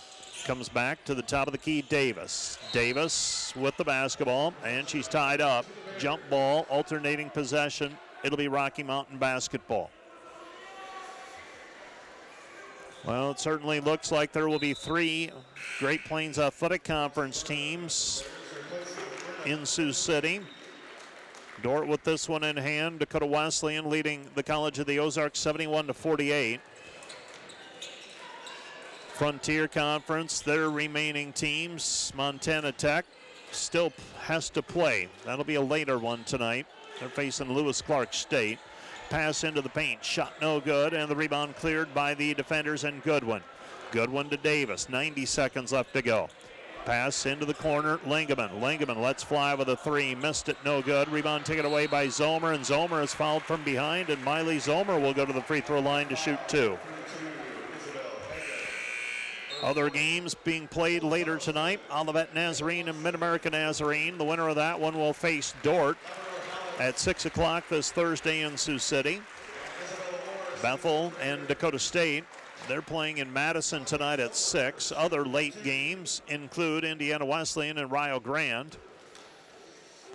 comes back to the top of the key. Davis. Davis with the basketball, and she's tied up. Jump ball, alternating possession. It'll be Rocky Mountain basketball. Well, it certainly looks like there will be 3 Great Plains Athletic Conference teams in Sioux City. Dordt with this one in hand. Dakota Wesleyan leading the College of the Ozarks 71-48. Frontier Conference, their remaining teams, Montana Tech still has to play. That'll be a later one tonight. They're facing Lewis Clark State. Pass into the paint, shot no good, and the rebound cleared by the defenders and Goodwin. Goodwin to Davis, 90 seconds left to go. Pass into the corner, Lingaman. Lingaman lets fly with a 3, missed it, no good. Rebound taken away by Zomer, and Zomer is fouled from behind, and Miley Zomer will go to the free throw line to shoot 2. Other games being played later tonight, Olivet Nazarene and Mid-America Nazarene. The winner of that one will face Dordt at 6 o'clock this Thursday in Sioux City. Bethel and Dakota State, they're playing in Madison tonight at 6. Other late games include Indiana Wesleyan and Rio Grande.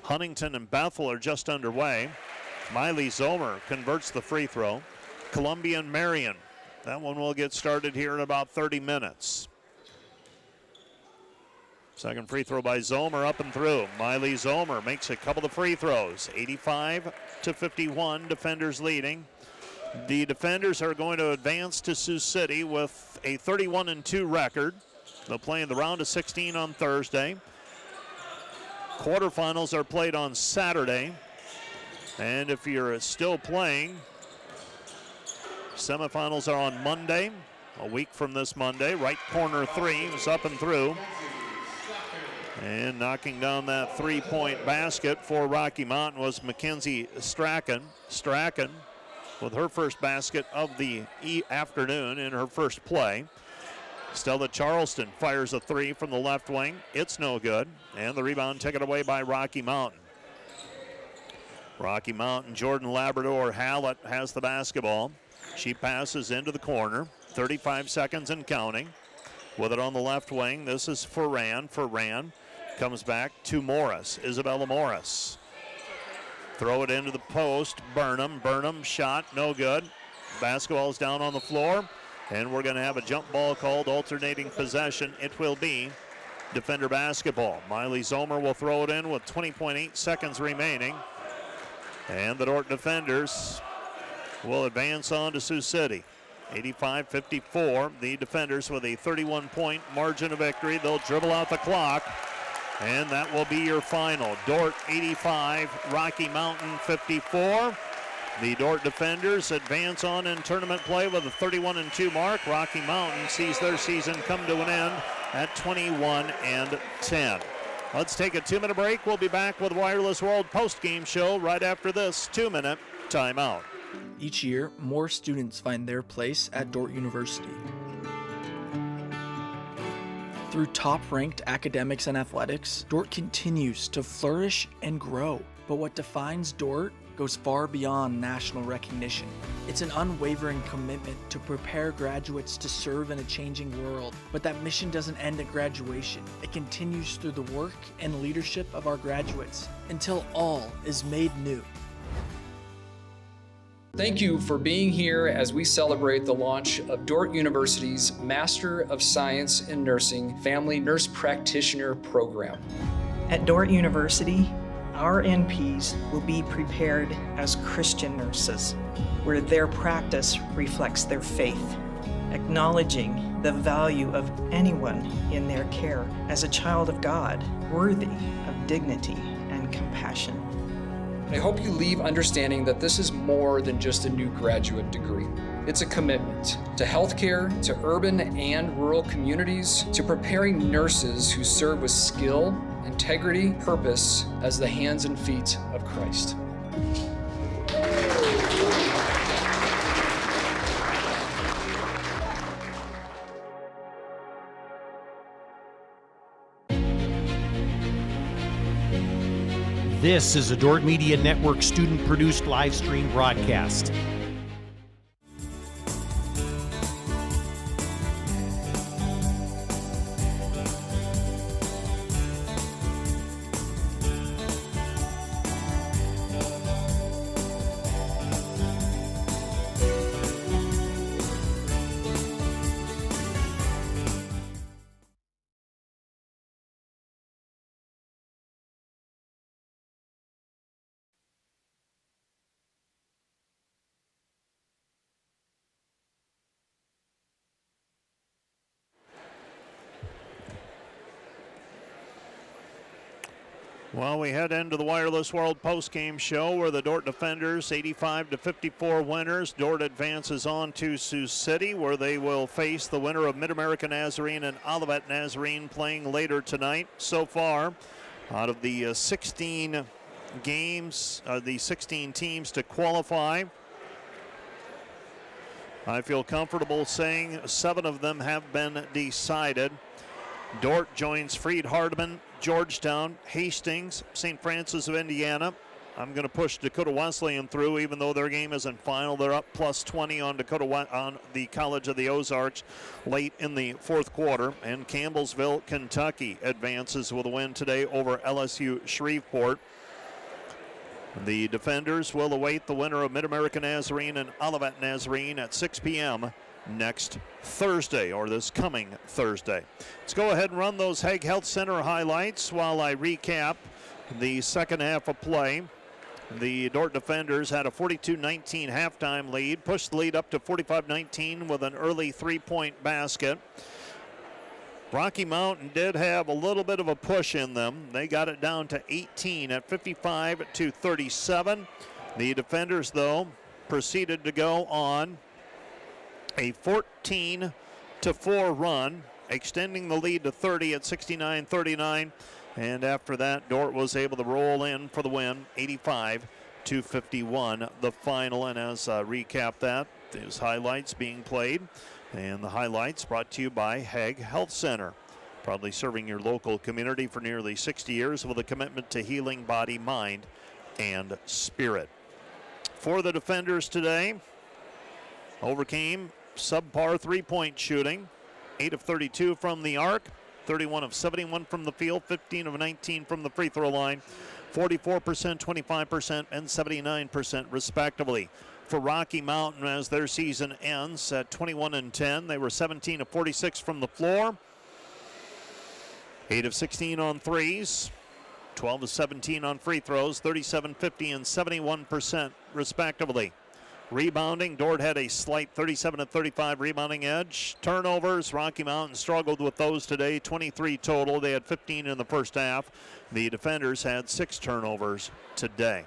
Huntington and Bethel are just underway. Miley Zomer converts the free throw. Columbia and Marion, that one will get started here in about 30 minutes. Second free throw by Zomer, up and through. Miley Zomer makes a couple of free throws. 85-51, defenders leading. The defenders are going to advance to Sioux City with a 31-2 record. They'll play in the round of 16 on Thursday. Quarterfinals are played on Saturday. And if you're still playing, semifinals are on Monday, a week from this Monday. Right corner 3 is up and through. And knocking down that 3-point basket for Rocky Mountain was Mackenzie Strachan. Strachan with her first basket of the afternoon in her first play. Stella Charleston fires a 3 from the left wing. It's no good. And the rebound taken away by Rocky Mountain. Rocky Mountain, Jordan Labrador Hallett has the basketball. She passes into the corner. 35 seconds and counting. With it on the left wing, this is Ferran. Ferran comes back to Morris, Isabella Morris. Throw it into the post, Burnham. Burnham shot, no good. Basketball's down on the floor, and we're going to have a jump ball called, alternating possession. It will be defender basketball. Miley Zomer will throw it in with 20.8 seconds remaining. And the Dordt defenders will advance on to Sioux City. 85-54, the defenders with a 31-point margin of victory. They'll dribble out the clock, and that will be your final. Dordt 85, Rocky Mountain 54. The Dordt defenders advance on in tournament play with a 31-2 mark. Rocky Mountain sees their season come to an end at 21-10. Let's take a 2-minute break. We'll be back with Wireless World post-game show right after this 2-minute timeout. Each year, more students find their place at Dordt University. Through top-ranked academics and athletics, Dordt continues to flourish and grow. But what defines Dordt goes far beyond national recognition. It's an unwavering commitment to prepare graduates to serve in a changing world. But that mission doesn't end at graduation. It continues through the work and leadership of our graduates until all is made new. Thank you for being here as we celebrate the launch of Dordt University's Master of Science in Nursing Family Nurse Practitioner Program. At Dordt University, our NPs will be prepared as Christian nurses, where their practice reflects their faith, acknowledging the value of anyone in their care as a child of God, worthy of dignity and compassion. I hope you leave understanding that this is more than just a new graduate degree. It's a commitment to healthcare, to urban and rural communities, to preparing nurses who serve with skill, integrity, purpose as the hands and feet of Christ. This is a Dordt Media Network student-produced live stream broadcast. Well, we head into the Wireless World postgame show where the Dordt Defenders 85-54 winners. Dordt advances on to Sioux City where they will face the winner of Mid-America Nazarene and Olivet Nazarene playing later tonight. So far, out of the 16 games, the 16 teams to qualify, I feel comfortable saying 7 of them have been decided. Dordt joins Freed-Hardeman, Georgetown, Hastings, St. Francis of Indiana. I'm going to push Dakota Wesleyan through, even though their game isn't final. They're up plus 20 on on the College of the Ozarks late in the fourth quarter. And Campbellsville, Kentucky advances with a win today over LSU Shreveport. The Defenders will await the winner of Mid-America Nazarene and Olivet Nazarene at 6 p.m. next Thursday, or this coming Thursday. Let's go ahead and run those Hague Health Center highlights while I recap the second half of play. The Dordt Defenders had a 42-19 halftime lead, pushed the lead up to 45-19 with an early three-point basket. Rocky Mountain did have a little bit of a push in them. They got it down to 18 at 55-37. The Defenders, though, proceeded to go on a 14-4 run, extending the lead to 30 at 69-39. And after that, Dordt was able to roll in for the win, 85-51, the final. And as I recap that, there's highlights being played. And the highlights brought to you by Hague Health Center, proudly serving your local community for nearly 60 years with a commitment to healing body, mind, and spirit. For the Defenders today, overcame subpar three-point shooting, 8 of 32 from the arc, 31 of 71 from the field, 15 of 19 from the free throw line, 44%, 25%, and 79% respectively. For Rocky Mountain, as their season ends at 21-10, they were 17 of 46 from the floor, 8 of 16 on threes, 12 of 17 on free throws, 37, 50, and 71% respectively. Rebounding, Dordt had a slight 37-35 rebounding edge. Turnovers, Rocky Mountain struggled with those today, 23 total. They had 15 in the first half. The Defenders had 6 turnovers today.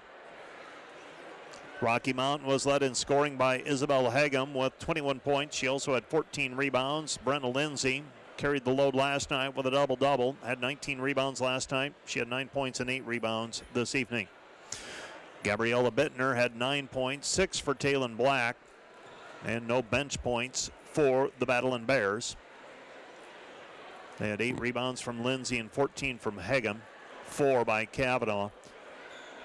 Rocky Mountain was led in scoring by Isabel Hagem with 21 points. She also had 14 rebounds. Brenna Lindsay carried the load last night with a double-double. Had 19 rebounds last night. She had 9 points and 8 rebounds this evening. Gabriella Bittner had 9 points, 6 for Talon Black, and no bench points for the Battling Bears. They had 8 rebounds from Lindsay and 14 from Hagem, 4 by Kavanaugh.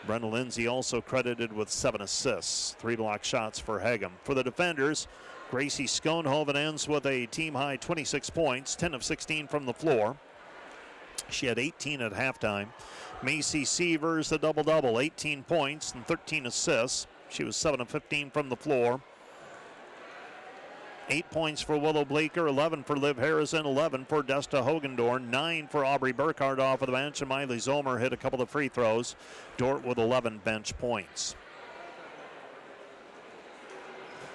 Brenda Lindsay also credited with 7 assists, 3 block shots for Hagem. For the Defenders, Gracie Schoenhoven ends with a team-high 26 points, 10 of 16 from the floor. She had 18 at halftime. Macy Sievers, a double-double, 18 points and 13 assists. She was 7 of 15 from the floor. 8 points for Willow Bleeker, 11 for Liv Harrison, 11 for Desta Hogendorn, 9 for Aubrey Burkhardt off of the bench, and Miley Zomer hit a couple of free throws. Dordt with 11 bench points.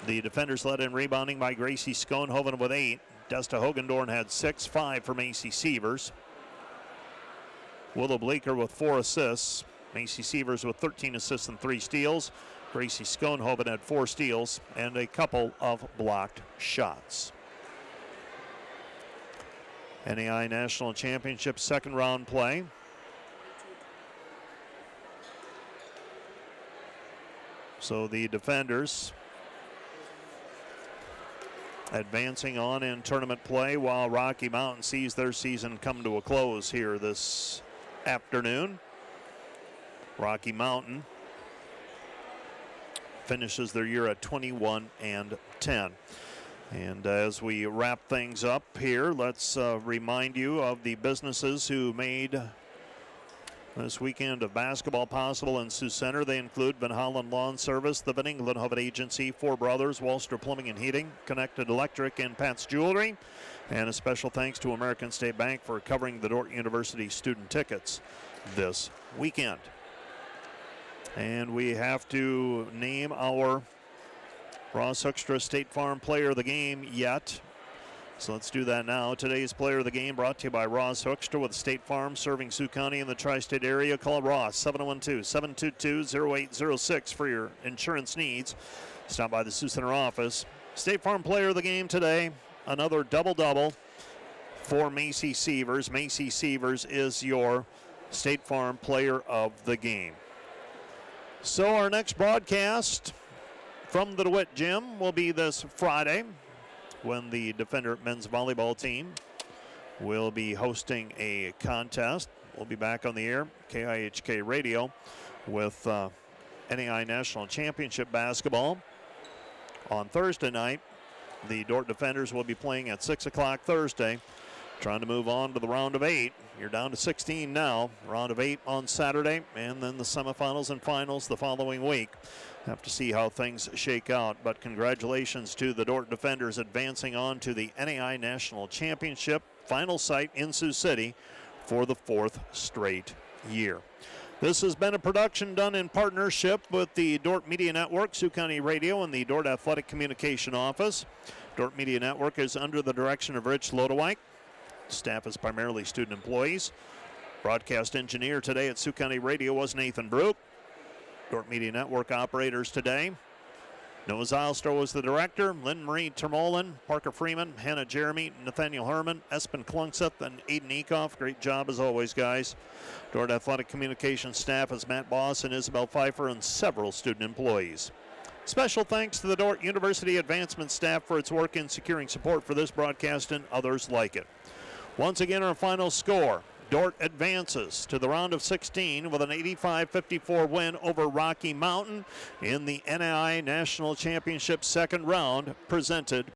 The Defenders led in rebounding by Gracie Schoenhoven with 8. Desta Hogendorn had 6, 5 for Macy Sievers. Willow Bleeker with 4 assists. Macy Sievers with 13 assists and 3 steals. Gracie Schoenhoven had 4 steals and a couple of blocked shots. NAIA National Championship second round play. So the Defenders advancing on in tournament play while Rocky Mountain sees their season come to a close here this afternoon. Rocky Mountain finishes their year at 21-10. And as we wrap things up here, let's remind you of the businesses who made this weekend of basketball possible in Sioux Center. They include Van Hollen Lawn Service, the Van Englenhoven Agency, Four Brothers, Wallster Plumbing and Heating, Connected Electric, and Pat's Jewelry. And a special thanks to American State Bank for covering the Dordt University student tickets this weekend. And we have to name our Ross Hoekstra State Farm Player of the Game yet. So let's do that now. Today's player of the game brought to you by Ross Hoekstra with State Farm, serving Sioux County and the tri-state area. Call Ross, 712-722-0806 for your insurance needs. Stop by the Sioux Center office. State Farm player of the game today, another double-double for Macy Sievers. Macy Sievers is your State Farm player of the game. So our next broadcast from the DeWitt Gym will be this Friday, when the Defender men's volleyball team will be hosting a contest. We'll be back on the air, KIHK Radio, with NAIA National Championship basketball. On Thursday night, the Dordt Defenders will be playing at 6 o'clock Thursday, trying to move on to the round of 8. You're down to 16 now. Round of 8 on Saturday, and then the semifinals and finals the following week. Have to see how things shake out, but congratulations to the Dordt Defenders advancing on to the NAIA National Championship final site in Sioux City for the 4th straight year. This has been a production done in partnership with the Dordt Media Network, Sioux County Radio, and the Dordt Athletic Communication Office. Dordt Media Network is under the direction of Rich Lodewijk. Staff is primarily student employees. Broadcast engineer today at Sioux County Radio was Nathan Brook. Dordt Media Network operators today: Noah Zylstra was the director, Lynn Marie Termolen, Parker Freeman, Hannah Jeremy, Nathaniel Herman, Espen Klungseth, and Aiden Ekoff. Great job as always, guys. Dordt Athletic Communications staff is Matt Boss and Isabel Pfeiffer, and several student employees. Special thanks to the Dordt University Advancement staff for its work in securing support for this broadcast and others like it. Once again, our final score: Dordt advances to the round of 16 with an 85-54 win over Rocky Mountain in the NAIA National Championship second round, presented